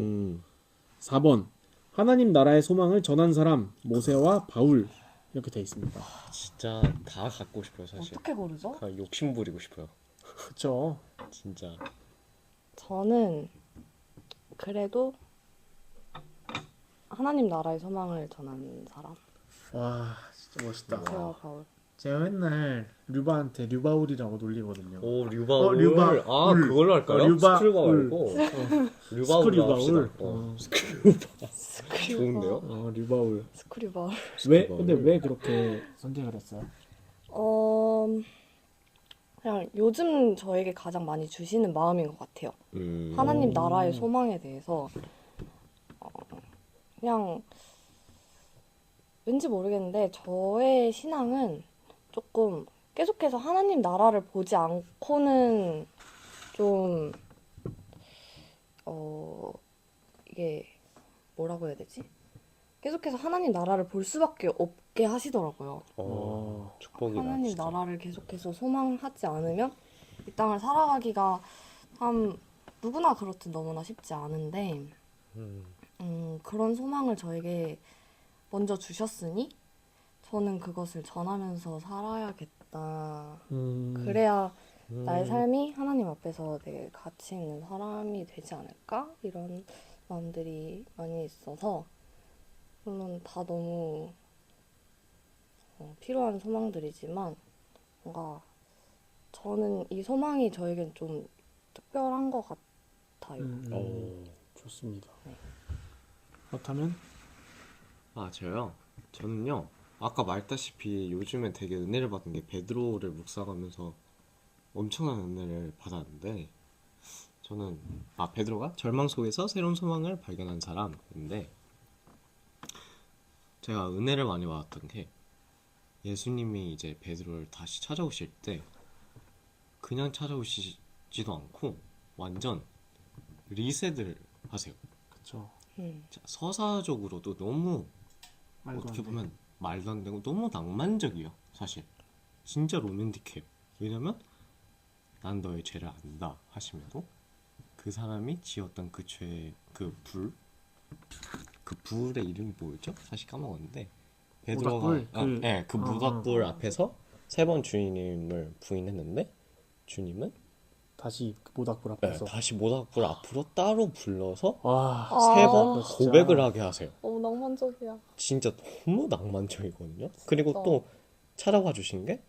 4번 하나님 나라의 소망을 전한 사람 모세와 바울. 이렇게 돼 있습니다. 진짜 다 갖고 싶어요 사실. 어떻게 고르죠? 그냥 욕심 부리고 싶어요. 그쵸. 진짜. 저는 그래도 하나님 나라의 소망을 전하는 사람. 와 진짜 멋있다. 모세와 바울. 제가 맨날 류바한테 류바울이라고 놀리거든요. 오 류바울. 류바울. 아 그걸로 할까요? 류바울. 스크류바 말고 류바울로 합시다. 스크류바울. 좋은데요? 류바울. 스크류 바울. 왜 근데 왜 그렇게 선택을 했어요? 그냥 요즘 저에게 가장 많이 주시는 마음인 것 같아요. 하나님 나라의 소망에 대해서 그냥 왠지 모르겠는데 저의 신앙은 조금 계속해서 하나님 나라를 보지 않고는 좀 이게 뭐라고 해야 되지? 계속해서 하나님 나라를 볼 수밖에 없게 하시더라고요. 축복이다. 하나님 진짜. 나라를 계속해서 소망하지 않으면 이 땅을 살아가기가 참 누구나 그렇듯 너무나 쉽지 않은데 그런 소망을 저에게 먼저 주셨으니 저는 그것을 전하면서 살아야겠다. 그래야 나의 삶이 하나님 앞에서 되게 가치 있는 사람이 되지 않을까? 이런 마음들이 많이 있어서 물론 다 너무 필요한 소망들이지만 뭔가 저는 이 소망이 저에겐 좀 특별한 것 같아요. 좋습니다. 네. 그렇다면 아 저요? 저는요 아까 말했다시피 요즘에 되게 은혜를 받은 게 베드로를 묵상하면서 엄청난 은혜를 받았는데 저는 베드로가 절망 속에서 새로운 소망을 발견한 사람인데 제가 은혜를 많이 받았던 게 예수님이 이제 베드로를 다시 찾아오실 때 그냥 찾아오시지도 않고 완전 리셋을 하세요. 그쵸. 자, 서사적으로도 너무 말도 어떻게 안 돼. 보면 말도 안 되고 너무 낭만적이에요. 사실 진짜 로맨틱해요. 왜냐면 난 너의 죄를 안다 하시면서 그 사람이 지었던 그 죄의 그 불의 이름이 뭐였죠? 사실 까먹었는데 베드로가 모닥불? 그 모닥불 앞에서 3번 주님을 부인했는데 주님은 다시 그 모닥불 앞에서 다시 모닥불 앞으로 따로 불러서 와 3번 진짜. 고백을 하게 하세요. 너무 낭만적이야. 진짜 너무 낭만적이거든요. 그리고 또 찾아와 주신 게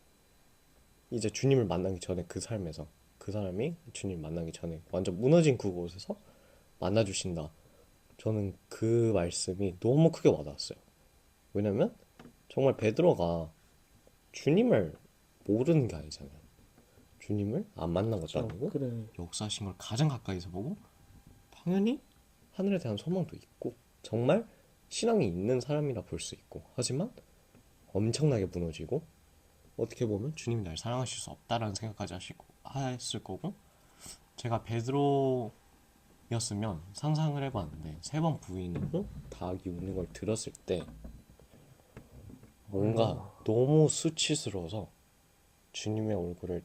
이제 주님을 만나기 전에 그 삶에서 그 사람이 주님 만나기 전에 완전 무너진 그곳에서 만나주신다. 저는 그 말씀이 너무 크게 와닿았어요. 왜냐면 정말 베드로가 주님을 모르는 게 아니잖아요. 주님을 안 만난 것도 아니고 그래. 역사하신 걸 가장 가까이서 보고 당연히 하늘에 대한 소망도 있고 정말 신앙이 있는 사람이라 볼 수 있고 하지만 엄청나게 무너지고 어떻게 보면 주님이 날 사랑하실 수 없다라는 생각까지 했을 거고 제가 베드로였으면 상상을 해봤는데 3번 부인으로 닭이 우는 걸 들었을 때 뭔가 너무 수치스러워서 주님의 얼굴을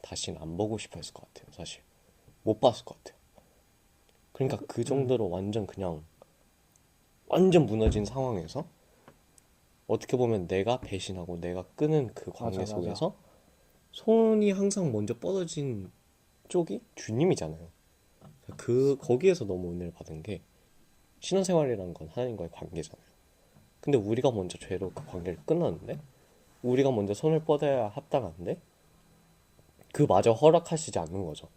다시는 안 보고 싶어 했을 것 같아요. 사실 못 봤을 것 같아요. 그러니까 그 정도로 완전 무너진 상황에서 어떻게 보면 내가 배신하고 내가 끄는 그 관계 맞아. 속에서 손이 항상 먼저 뻗어진 쪽이 주님이잖아요. 거기에서 너무 은혜를 받은 게 신앙생활이라는 건 하나님과의 관계잖아요. 근데 우리가 먼저 죄로 그 관계를 끊었는데 우리가 먼저 손을 뻗어야 합당한데 그마저 허락하시지 않는 거죠.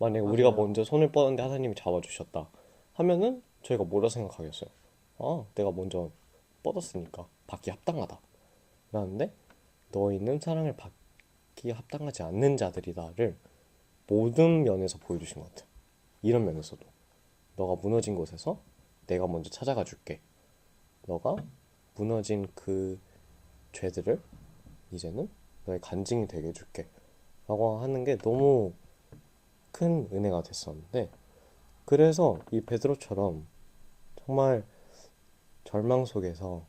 만약에 우리가 맞아요. 먼저 손을 뻗었는데 하나님이 잡아주셨다 하면은 저희가 뭐라 생각하겠어요? 아, 내가 먼저 뻗었으니까 받기 합당하다. 라는데 너희는 사랑을 받기에 합당하지 않는 자들이다를 모든 면에서 보여주신 것 같아요. 이런 면에서도 너가 무너진 곳에서 내가 먼저 찾아가 줄게. 너가 무너진 그 죄들을 이제는 너의 간증이 되게 해줄게 라고 하는 게 너무 큰 은혜가 됐었는데, 그래서 이 베드로처럼 정말 절망 속에서,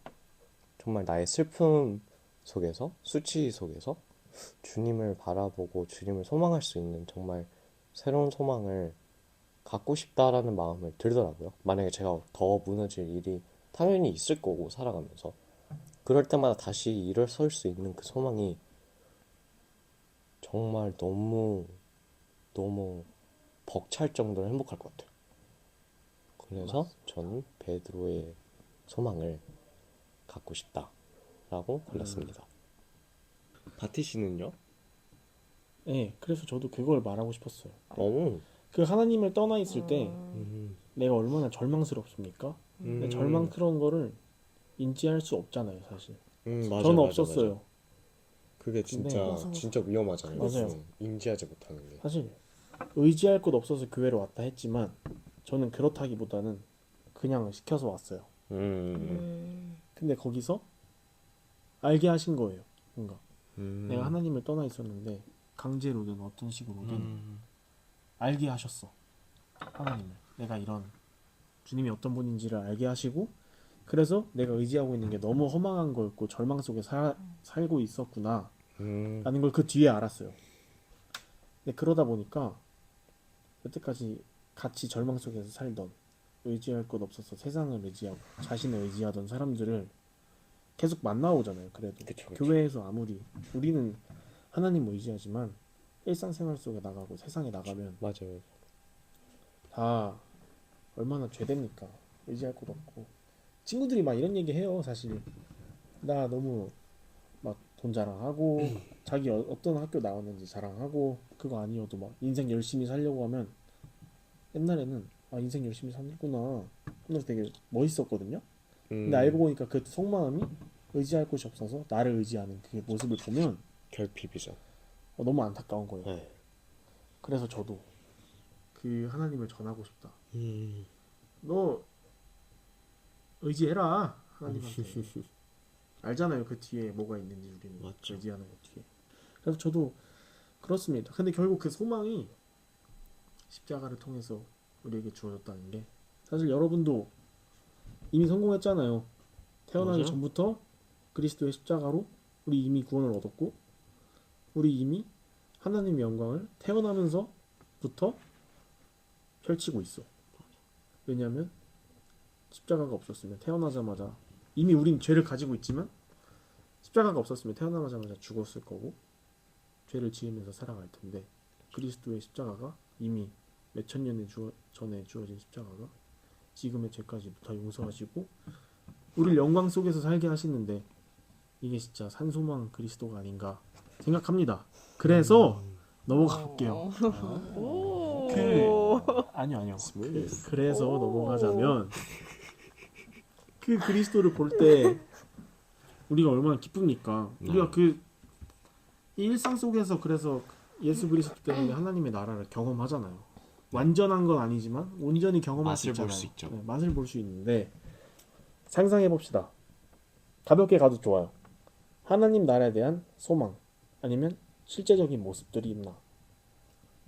정말 나의 슬픔 속에서, 수치 속에서 주님을 바라보고 주님을 소망할 수 있는 정말 새로운 소망을 갖고 싶다라는 마음을 들더라고요. 만약에 제가 더 무너질 일이 당연히 있을 거고 살아가면서 그럴 때마다 다시 일어설 수 있는 그 소망이 정말 너무 너무 벅찰 정도로 행복할 것 같아요. 그래서 저는 베드로의 소망을 갖고 싶다라고 골랐습니다. 바티 씨는요? 네, 그래서 저도 그걸 말하고 싶었어요. 오, 그 하나님을 떠나 있을 때 음, 내가 얼마나 절망스럽습니까? 근데 절망스러운 거를 인지할 수 없잖아요, 사실. 맞아, 저는 맞아, 없었어요. 맞아. 그게 진짜 근데- 맞아. 진짜 위험하잖아요. 맞아요. 인지하지 못하는 게. 사실 의지할 곳 없어서 교회로 왔다 했지만 저는 그렇다기보다는 그냥 시켜서 왔어요. 근데 거기서 알게 하신 거예요. 뭔가 내가 하나님을 떠나 있었는데 강제로든 어떤 식으로든 알게 하셨어. 하나님을. 내가 이런 주님이 어떤 분인지를 알게 하시고, 그래서 내가 의지하고 있는 게 너무 허망한 거였고 절망 속에 살고 있었구나 라는 걸 그 뒤에 알았어요. 근데 그러다 보니까 여태까지 같이 절망 속에서 살던, 의지할 곳 없어서 세상을 의지하고 자신을 의지하던 사람들을 계속 만나오잖아요. 그래도 그쵸, 그쵸. 교회에서 아무리 우리는 하나님을 의지하지만 일상생활 속에 나가고 세상에 나가면 맞아요. 다 얼마나 죄됩니까? 의지할 곳 없고. 친구들이 막 이런 얘기 해요. 사실 나 너무 막 돈 자랑하고 자기 어떤 학교 나왔는지 자랑하고, 그거 아니어도 막 인생 열심히 살려고 하면, 옛날에는 아 인생 열심히 살구나 하면서 되게 멋있었거든요. 근데 알고 보니까 그 속마음이 의지할 곳이 없어서 나를 의지하는 그 모습을 보면 결핍이죠. 너무 안타까운 거예요. 네. 그래서 저도 그 하나님을 전하고 싶다. 음, 너 의지해라 하나님한테. 알잖아요 그 뒤에 뭐가 있는지. 우리는 맞죠. 의지하는 것 뒤에. 그래서 저도 그렇습니다. 근데 결국 그 소망이 십자가를 통해서 우리에게 주어졌다는 게, 사실 여러분도 이미 성공했잖아요. 태어나기 맞아요. 전부터 그리스도의 십자가로 우리 이미 구원을 얻었고, 우리 이미 하나님의 영광을 태어나면서부터 펼치고 있어. 왜냐하면 십자가가 없었으면 태어나자마자, 이미 우린 죄를 가지고 있지만 십자가가 없었으면 태어나자마자 죽었을 거고 죄를 지으면서 살아갈 텐데, 그리스도의 십자가가 이미 몇천 년에 전에 주어진 십자가가 지금의 죄까지도 다 용서하시고 우리를 영광 속에서 살게 하시는데, 이게 진짜 산소망 그리스도가 아닌가 생각합니다. 그래서 넘어가 볼게요. 오. 아니요. 그래서 넘어가자면, 그 그리스도를 볼 때 우리가 얼마나 기쁩니까? 우리가 그 일상 속에서 그래서 예수 그리스도 때문에 하나님의 나라를 경험하잖아요. 완전한 건 아니지만 온전히 경험할 수 맛을 볼 있잖아요. 수 있죠. 네, 맛을 볼 수 있는데, 상상해 봅시다. 가볍게 가도 좋아요. 하나님 나라에 대한 소망 아니면 실제적인 모습들이 있나?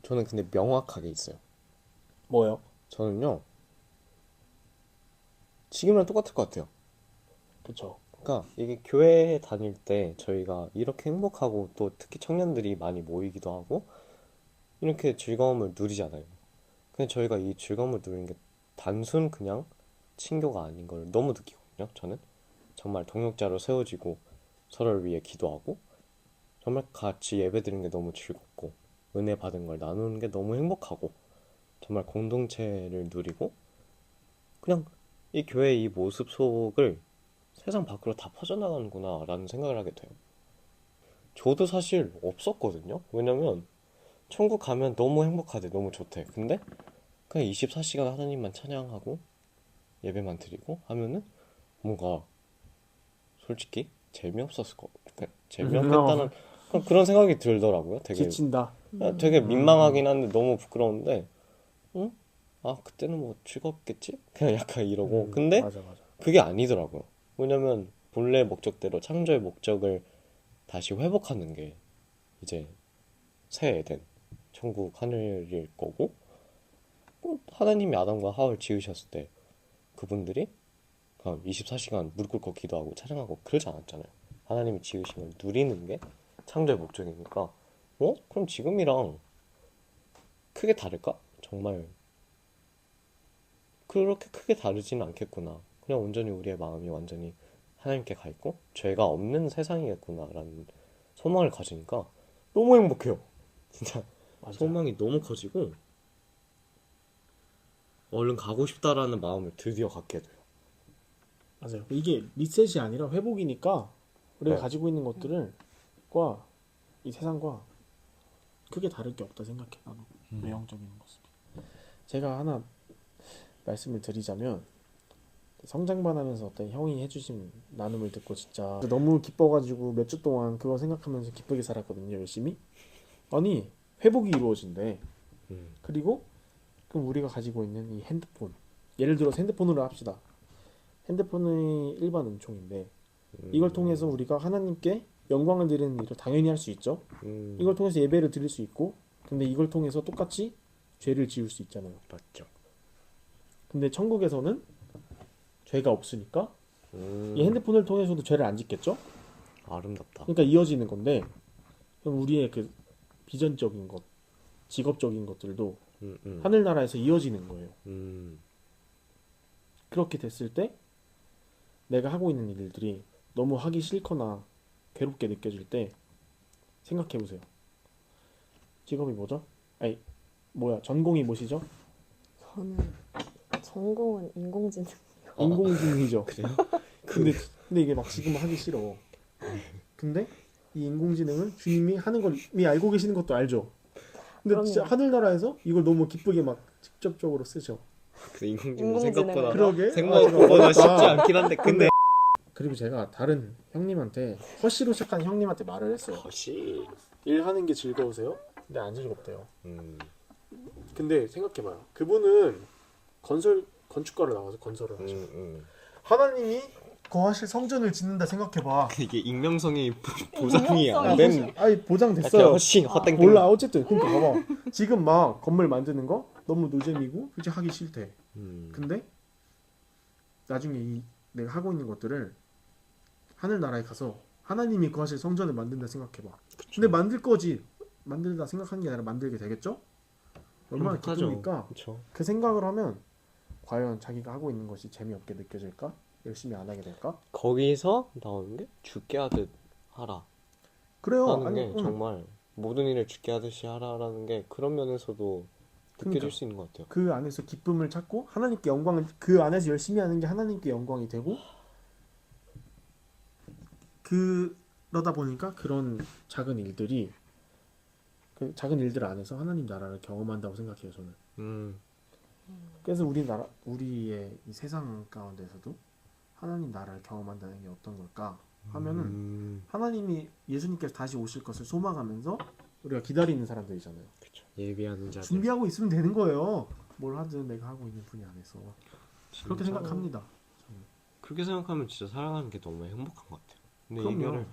저는 근데 명확하게 있어요. 뭐요? 저는요, 지금이랑 똑같을 것 같아요. 그쵸. 그러니까 이게 교회 다닐 때 저희가 이렇게 행복하고 또 특히 청년들이 많이 모이기도 하고 이렇게 즐거움을 누리잖아요. 근데 저희가 이 즐거움을 누리는 게 단순 그냥 친교가 아닌 걸 너무 느끼거든요. 저는 정말 동역자로 세워지고 서로를 위해 기도하고 정말 같이 예배드리는 게 너무 즐겁고 은혜 받은 걸 나누는 게 너무 행복하고 정말 공동체를 누리고, 그냥 이 교회의 이 모습 속을 세상 밖으로 다 퍼져나가는구나 라는 생각을 하게 돼요. 저도 사실 없었거든요. 왜냐면 천국 가면 너무 행복하대, 너무 좋대. 근데 그냥 24시간 하나님만 찬양하고 예배만 드리고 하면은 뭔가 솔직히 재미없었을 것 같아. 재미없겠다는 그런 생각이 들더라고요. 되게 지친다. 되게 민망하긴 한데 너무 부끄러운데, 응? 아 그때는 뭐 즐겁겠지? 그냥 약간 이러고. 근데 맞아. 그게 아니더라고요. 왜냐면 본래 목적대로 창조의 목적을 다시 회복하는 게 이제 새 에덴, 천국 하늘일 거고, 하나님이 아담과 하와를 지으셨을 때 그분들이 그냥 24시간 무릎 꿇고 기도하고 찬양하고 그러지 않았잖아요. 하나님이 지으신 걸 누리는 게 창조의 목적이니까, 그럼 지금이랑 크게 다를까? 정말 그렇게 크게 다르지는 않겠구나. 그냥 온전히 우리의 마음이 완전히 하나님께 가 있고 죄가 없는 세상이겠구나라는 소망을 가지니까 너무 행복해요. 진짜 맞아. 소망이 너무 커지고 얼른 가고 싶다라는 마음을 드디어 갖게 돼요. 맞아요. 이게 리셋이 아니라 회복이니까 우리가 네. 가지고 있는 것들과 이 세상과 크게 다를 게 없다 생각해. 나도 외형적인 모습. 제가 하나 말씀을 드리자면, 성장반하면서 어떤 형이 해주신 나눔을 듣고 진짜 너무 기뻐가지고 몇 주 동안 그거 생각하면서 기쁘게 살았거든요. 열심히. 아니 회복이 이루어진대. 그리고 그럼 우리가 가지고 있는 이 핸드폰, 예를 들어서 핸드폰으로 합시다. 핸드폰의 일반 은총인데 이걸 통해서 우리가 하나님께 영광을 드리는 일을 당연히 할 수 있죠. 이걸 통해서 예배를 드릴 수 있고, 근데 이걸 통해서 똑같이 죄를 지을 수 있잖아요. 맞죠. 근데 천국에서는 죄가 없으니까 이 핸드폰을 통해서도 죄를 안 짓겠죠. 아름답다. 그러니까 이어지는 건데, 그럼 우리의 그 비전적인 것, 직업적인 것들도 하늘나라에서 이어지는 거예요. 그렇게 됐을 때 내가 하고 있는 일들이 너무 하기 싫거나 괴롭게 느껴질 때 생각해보세요. 직업이 뭐죠? 아니 뭐야, 전공이 뭐시죠? 저는 전공은 인공지능. 인공지능이죠. 그래요? 근데 이게 막 지금 하기 싫어. 근데 이 인공지능은 주님이 하는 걸 이미 알고 계시는 것도 알죠. 근데 진짜 그럼요. 하늘나라에서 이걸 너무 기쁘게 막 직접적으로 쓰죠. 그 인공지능 인공지능을. 생각보다 그러게. 생각보다 쉽지 않긴 한데 근데 그리고 제가 다른 형님한테, 허씨로 시작한 형님한테 말을 했어요. 허시. 일하는 게 즐거우세요? 근데 안 즐겁대요. 근데 생각해봐요. 그분은 건축가로 나와서 건설을 하죠. 하나님이 거하실 성전을 짓는다 생각해봐. 이게 익명성이 보장이 익명성이 안 된. 아니 보장됐어요. 허시 헛땡땡. 몰라 어쨌든 그러니까 봐봐. 지금 막 건물 만드는 거 너무 노잼이고 솔직히 하기 싫대. 근데 나중에 이 내가 하고 있는 것들을 하늘나라에 가서 하나님이 거하실 성전을 만든다 생각해봐. 근데 만들 거지. 만들다 생각하는 게 아니라 만들게 되겠죠? 얼마나 기쁩니까? 그렇죠. 그 생각을 하면 과연 자기가 하고 있는 것이 재미없게 느껴질까? 열심히 안 하게 될까? 거기서 나오는 게 죽게 하듯 하라 그래요. 하는 아니, 게 정말 모든 일을 죽게 하듯이 하라라는 게 그런 면에서도 느껴질 그러니까. 수 있는 것 같아요. 그 안에서 기쁨을 찾고 하나님께 영광을, 그 안에서 열심히 하는 게 하나님께 영광이 되고, 그러다 보니까 그런 작은 일들이, 그 작은 일들 안에서 하나님 나라를 경험한다고 생각해요, 저는. 그래서 우리의 이 세상 가운데서도 하나님 나라를 경험한다는 게 어떤 걸까 하면은 하나님이, 예수님께서 다시 오실 것을 소망하면서 우리가 기다리는 사람들이잖아요. 그렇죠. 예비하는 자들. 준비하고 있으면 되는 거예요. 뭘 하든 내가 하고 있는 분야 안에서. 그렇게 진짜 생각합니다. 그렇게 생각하면 진짜 살아가는 게 너무 행복한 것 같아요. 근데 그럼요. 이거를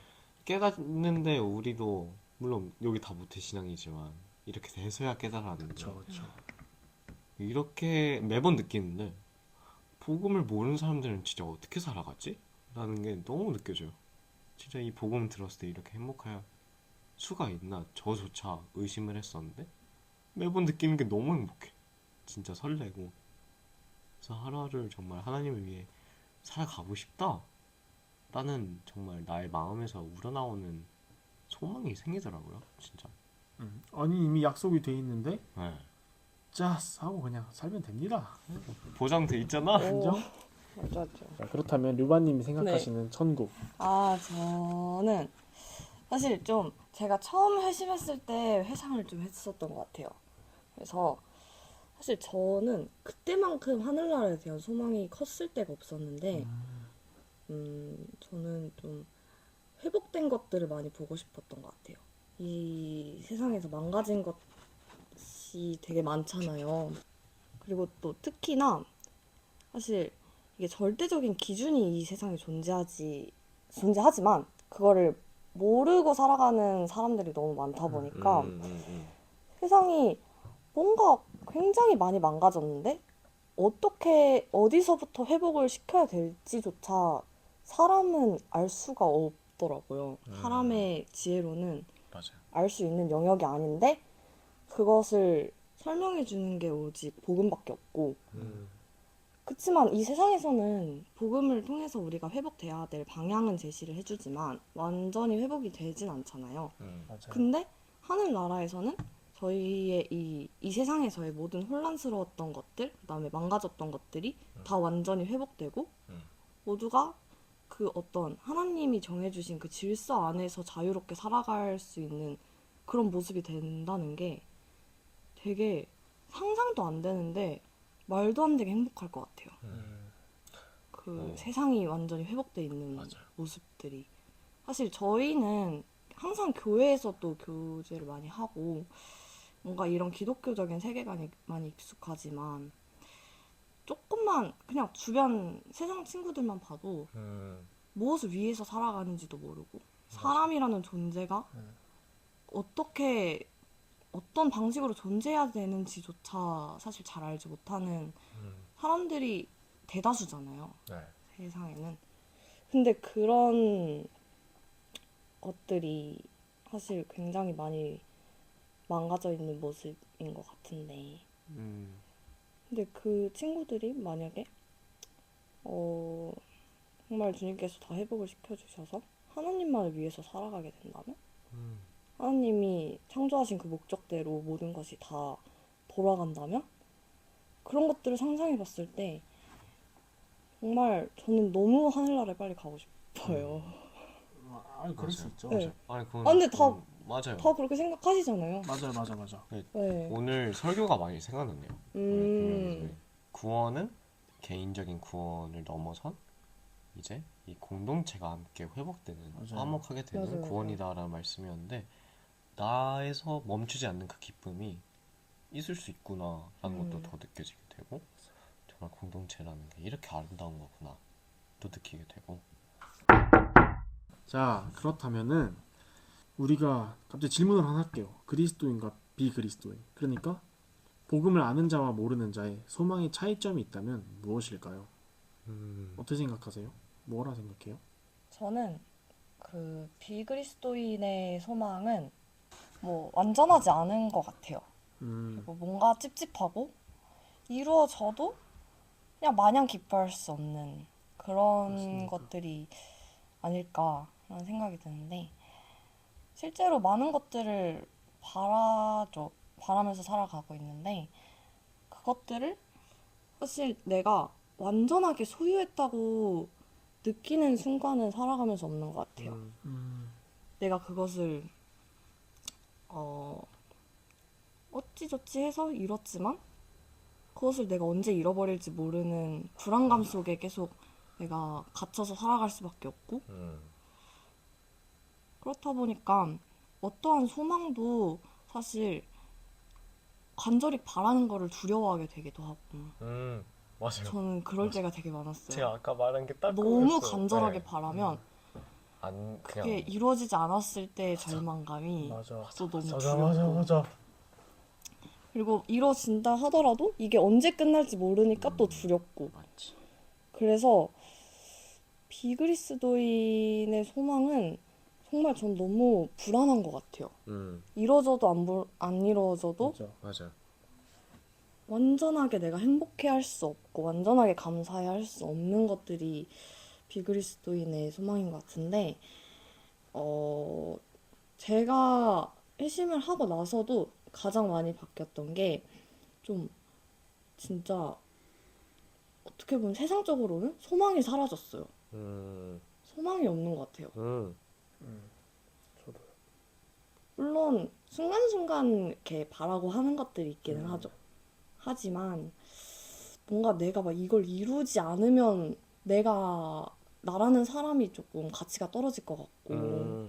깨닫는데 우리도 물론 여기 다 모태신앙이지만 이렇게 돼서야 깨달았는데 그렇죠. 이렇게 매번 느끼는데 복음을 모르는 사람들은 진짜 어떻게 살아가지? 라는 게 너무 느껴져요. 진짜 이 복음 들었을 때 이렇게 행복할 수가 있나 저조차 의심을 했었는데 매번 느끼는 게 너무 행복해. 진짜 설레고. 그래서 하루하루를 정말 하나님을 위해 살아가고 싶다 라는 정말 나의 마음에서 우러나오는 소망이 생기더라고요. 진짜. 아니 이미 약속이 돼 있는데 네. 짜스 하고 그냥 살면 됩니다. 보장돼 있잖아. 인정? 맞죠. 자, 그렇다면 류바님이 생각하시는 천국. 아, 저는 사실 좀 제가 처음 회심했을 때 회상을 좀 했었던 것 같아요. 그래서 사실 저는 그때만큼 하늘나라에 대한 소망이 컸을 때가 없었는데 저는 좀 회복된 것들을 많이 보고 싶었던 것 같아요. 이 세상에서 망가진 것이 되게 많잖아요. 그리고 또 특히나 사실 이게 절대적인 기준이 이 세상에 존재하지만 그거를 모르고 살아가는 사람들이 너무 많다 보니까 세상이 뭔가 굉장히 많이 망가졌는데 어떻게 어디서부터 회복을 시켜야 될지조차 사람은 알 수가 없더라고요. 사람의 지혜로는 맞아요. 알 수 있는 영역이 아닌데 그것을 설명해 주는 게 오직 복음밖에 없고 그치만 이 세상에서는 복음을 통해서 우리가 회복돼야 될 방향은 제시를 해주지만 완전히 회복이 되진 않잖아요. 맞아요. 근데 하늘나라에서는 저희의 이 세상에서의 모든 혼란스러웠던 것들, 그다음에 망가졌던 것들이 다 완전히 회복되고 모두가 그 어떤 하나님이 정해주신 그 질서 안에서 자유롭게 살아갈 수 있는 그런 모습이 된다는 게 되게 상상도 안 되는데 말도 안 되게 행복할 것 같아요. 그 세상이 완전히 회복돼 있는 맞아요. 모습들이 사실 저희는 항상 교회에서도 교제를 많이 하고 뭔가 이런 기독교적인 세계관이 많이 익숙하지만 조금만 그냥 주변 세상 친구들만 봐도 무엇을 위해서 살아가는지도 모르고 사람이라는 존재가 어떻게 어떤 방식으로 존재해야 되는지조차 사실 잘 알지 못하는 사람들이 대다수잖아요. 네. 세상에는. 근데 그런 것들이 사실 굉장히 많이 망가져 있는 모습인 것 같은데 근데 그 친구들이 만약에 정말 주님께서 다 회복을 시켜주셔서 하나님만을 위해서 살아가게 된다면 하나님이 창조하신 그 목적대로 모든 것이 다 돌아간다면 그런 것들을 상상해 봤을 때 정말 저는 너무 하늘나라에 빨리 가고 싶어요. 아, 그럴 수 있죠. 네. 아니 그건 근데 다 맞아요. 다 그렇게 생각하시잖아요. 맞아. 네. 오늘 설교가 많이 생각났네요. 구원은 개인적인 구원을 넘어선 이제 이 공동체가 함께 회복되는 맞아요. 화목하게 되는 맞아요. 구원이다라는 말씀이었는데 나에서 멈추지 않는 그 기쁨이 있을 수 있구나라는 것도 더 느껴지게 되고 정말 공동체라는 게 이렇게 아름다운 거구나 또 느끼게 되고 자, 그렇다면은 우리가 갑자기 질문을 하나 할게요. 그리스도인과 비그리스도인. 그러니까 복음을 아는 자와 모르는 자의 소망의 차이점이 있다면 무엇일까요? 어떻게 생각하세요? 뭐라 생각해요? 저는 그 비그리스도인의 소망은 뭐 완전하지 않은 것 같아요. 뭐 뭔가 찝찝하고 이루어져도 그냥 마냥 기뻐할 수 없는 그런 맞습니다. 것들이 아닐까라는 생각이 드는데 실제로 많은 것들을 바라면서 살아가고 있는데 그것들을 사실 내가 완전하게 소유했다고 느끼는 순간은 살아가면서 없는 것 같아요. 내가 그것을 어찌저찌 해서 잃었지만 그것을 내가 언제 잃어버릴지 모르는 불안감 속에 계속 내가 갇혀서 살아갈 수밖에 없고 그렇다 보니까 어떠한 소망도 사실 간절히 바라는 거를 두려워하게 되기도 하고 맞아요. 저는 그럴 때가 되게 많았어요. 제가 아까 말한 게 딱 너무 그거였어요. 간절하게 네. 바라면 안 그게 그냥 이루어지지 않았을 때의 절망감이 맞아. 또 너무 두렵고 맞아. 그리고 이루어진다 하더라도 이게 언제 끝날지 모르니까 또 두렵고 맞지. 그래서 비그리스도인의 소망은 정말 전 너무 불안한 것 같아요. 이루어져도 안 이루어져도 맞아. 완전하게 내가 행복해할 수 없고 완전하게 감사해할 수 없는 것들이 비그리스도인의 소망인 것 같은데 제가 회심을 하고 나서도 가장 많이 바뀌었던 게 좀 진짜 어떻게 보면 세상적으로는 소망이 사라졌어요. 소망이 없는 것 같아요. 저도요. 물론 순간순간 이렇게 바라고 하는 것들이 있기는 하죠. 하지만 뭔가 내가 막 이걸 이루지 않으면 내가 나라는 사람이 조금 가치가 떨어질 것 같고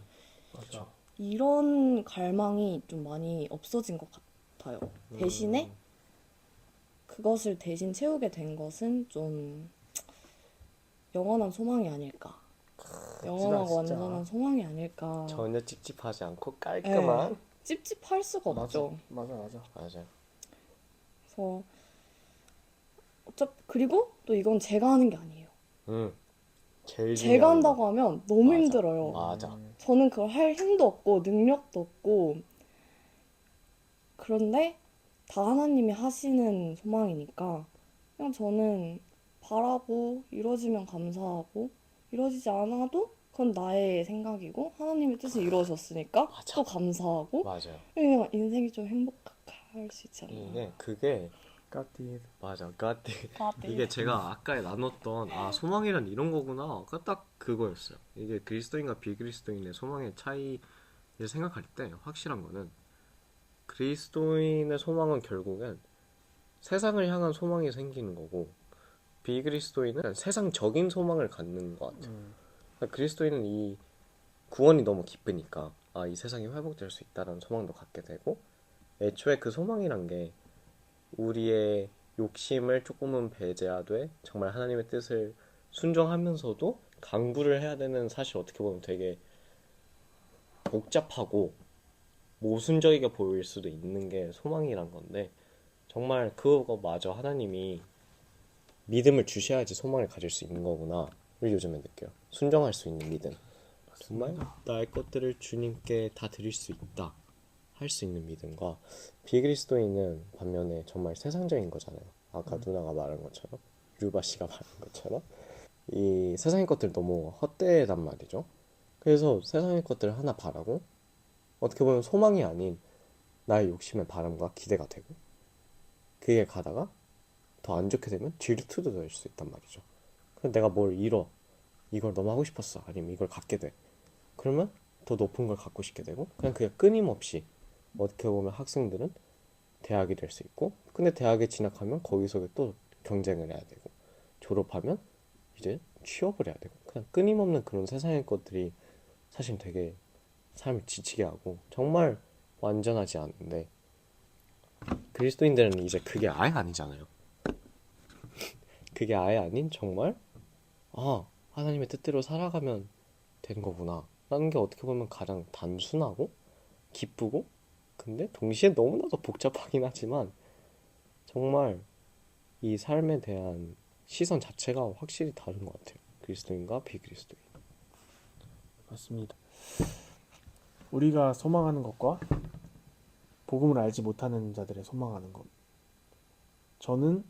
맞아. 이런 갈망이 좀 많이 없어진 것 같아요. 대신에 그것을 대신 채우게 된 것은 좀 영원한 소망이 아닐까. 영원하고 진짜. 완전한 소망이 아닐까. 전혀 찝찝하지 않고 깔끔한. 네. 찝찝할 수가 없죠. 맞아. 맞아요. 그래서 그리고 또 이건 제가 하는 게 아니에요. 제일 제가 중요한 한다고 하면 너무 맞아. 힘들어요. 맞아. 저는 그걸 할 힘도 없고 능력도 없고 그런데 다 하나님이 하시는 소망이니까 그냥 저는 바라고 이루어지면 감사하고 이루어지지 않아도 그건 나의 생각이고 하나님의 뜻이 이루어졌으니까 맞아. 또 감사하고 맞아요. 그냥 인생이 좀 행복할 수 있지 않나. 그게 까띠. 맞아. 까띠. 네. 이게 제가 아까 나눴던 소망이란 이런 거구나. 딱 그거였어요. 이게 그리스도인과 비그리스도인의 소망의 차이를 생각할 때 확실한 거는 그리스도인의 소망은 결국엔 세상을 향한 소망이 생기는 거고 비그리스도인은 세상적인 소망을 갖는 것 같아요. 그러니까 그리스도인은 이 구원이 너무 기쁘니까 이 세상이 회복될 수 있다는 소망도 갖게 되고 애초에 그 소망이란 게 우리의 욕심을 조금은 배제하되 정말 하나님의 뜻을 순종하면서도 강구를 해야 되는 사실 어떻게 보면 되게 복잡하고 모순적이게 보일 수도 있는 게 소망이란 건데 정말 그거마저 하나님이 믿음을 주셔야지 소망을 가질 수 있는 거구나를 요즘에 느껴요. 순종할 수 있는 믿음. 정말 나의 것들을 주님께 다 드릴 수 있다 할 수 있는 믿음과 비그리스도인은 반면에 정말 세상적인 거잖아요. 아까 누나가 말한 것처럼 류바 씨가 말한 것처럼 이 세상의 것들 너무 헛되단 말이죠. 그래서 세상의 것들을 하나 바라고 어떻게 보면 소망이 아닌 나의 욕심의 바람과 기대가 되고 그게 가다가 더 안 좋게 되면 질투도 될 수 있단 말이죠. 그럼 내가 뭘 잃어 이걸 너무 하고 싶었어 아니면 이걸 갖게 돼 그러면 더 높은 걸 갖고 싶게 되고 그냥 그게 끊임없이 어떻게 보면 학생들은 대학이 될 수 있고 근데 대학에 진학하면 거기서 또 경쟁을 해야 되고 졸업하면 이제 취업을 해야 되고 그냥 끊임없는 그런 세상의 것들이 사실 되게 삶을 지치게 하고 정말 완전하지 않은데 그리스도인들은 이제 그게 아예 아니잖아요. 그게 아예 아닌 정말 하나님의 뜻대로 살아가면 되는 거구나 라는 게 어떻게 보면 가장 단순하고 기쁘고 근데 동시에 너무나도 복잡하긴 하지만 정말 이 삶에 대한 시선 자체가 확실히 다른 것 같아요. 그리스도인과 비그리스도인. 맞습니다. 우리가 소망하는 것과 복음을 알지 못하는 자들의 소망하는 것. 저는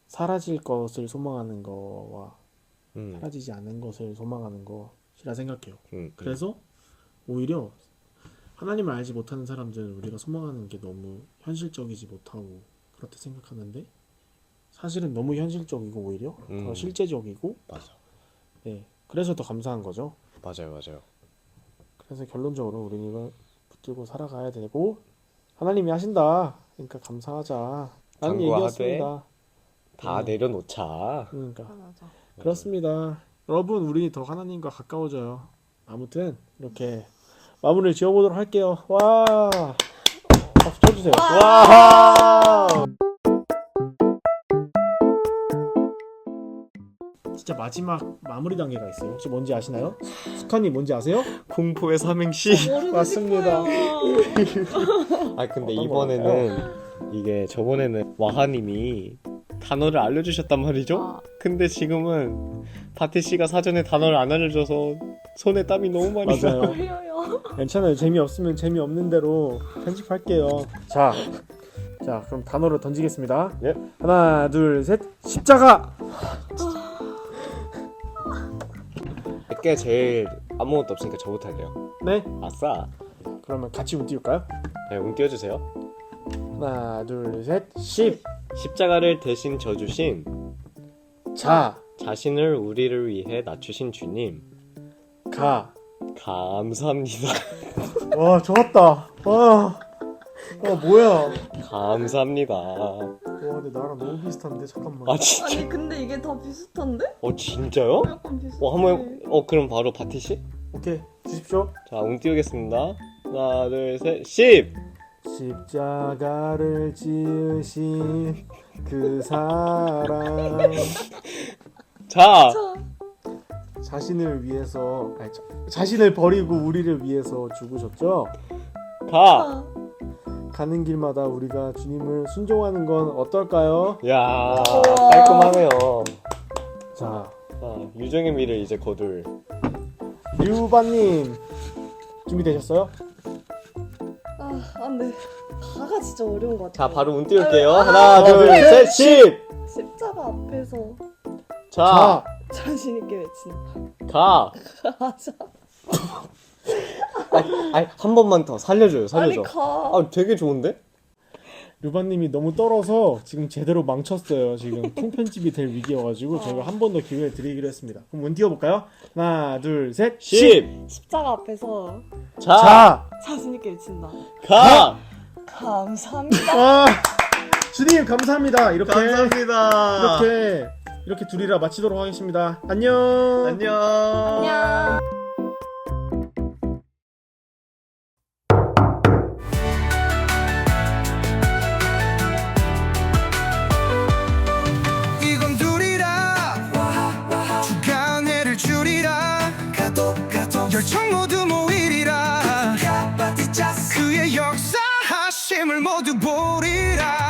사라질 것을 소망하는 거와 사라지지 않는 것을 소망하는 것이라 생각해요. 그래서 오히려 하나님을 알지 못하는 사람들은 우리가 소망하는 게 너무 현실적이지 못하고 그렇게 생각하는데 사실은 너무 현실적이고 오히려 더 실제적이고 맞아. 네, 그래서 더 감사한 거죠. 맞아요. 그래서 결론적으로 우리는 이걸 붙들고 살아가야 되고 하나님이 하신다. 그러니까 감사하자. 라는 간구하되 얘기였습니다. 다 내려놓자. 그러니까 맞아. 그렇습니다. 여러분 우리 더 하나님과 가까워져요. 아무튼 이렇게 마무리를 지어보도록 할게요. 와 박수 쳐주세요. 와 진짜 마지막 마무리 단계가 있어요. 혹시 뭔지 아시나요? 스카님 뭔지 아세요? 공포의 삼행시. 맞습니다. 근데 이번에는 이게 저번에는 와하님이 단어를 알려주셨단 말이죠. 근데 지금은 바티 씨가 사전에 단어를 안 알려줘서 손에 땀이 너무 많이 나. 맞아요. 괜찮아요. 재미없으면 재미없는 대로 편집할게요. 자 그럼 단어를 던지겠습니다. 예. 하나 둘 셋 십자가. 내게 제일 아무것도 없으니까 저부터 할게요. 네. 아싸. 그러면 같이 운 띄울까요? 네, 운 띄워주세요. 하나 둘 셋 십. 십자가를 대신 져주신 자신을 우리를 위해 낮추신 주님 가. 감사합니다. 와 좋았다. 와 뭐야? 감사합니다. 와 근데 나랑 너무 비슷한데 잠깐만. 아 진짜? 아니 근데 이게 다 비슷한데? 진짜요? 약간 비슷해. 한번 그럼 바로 바티 씨? 오케이 주십시오. 자, 웅 띄우겠습니다. 하나, 둘, 셋, 10! 십자가를 지으신 그 사람 자, 자신을 위해서 자신을 버리고 우리를 위해서 죽으셨죠? 가! 가는 길마다 우리가 주님을 순종하는 건 어떨까요? 야, 깔끔하네요. 자, 자, 유정의 미를 이제 거둘. 류바님 준비되셨어요? 근데 가가 진짜 어려운 것 자, 같아요. 바로 운 띄울게요. 하나, 둘, 셋, 10! 십자가 앞에서 자, 자신 있게 외친다. 가! 맞아. 한 번만 더 살려줘요, 살려줘. 아니 가. 되게 좋은데? 류바님이 너무 떨어서 지금 제대로 망쳤어요. 지금 통편집이 될 위기여가지고 저희가 한 번 더 기회를 드리기로 했습니다. 그럼 문 띄워볼까요? 하나, 둘, 셋, 10! 십자가 앞에서 자, 자신 있게 외친다. 가! 감사합니다. 아, 주님 감사합니다. 감사합니다. 이렇게 둘이라 마치도록 하겠습니다. 안녕. 안녕. 안녕. 이건 둘이라 주간회를 줄이라 열정 모두 모이리라 그의 역사하심을 모두 보리라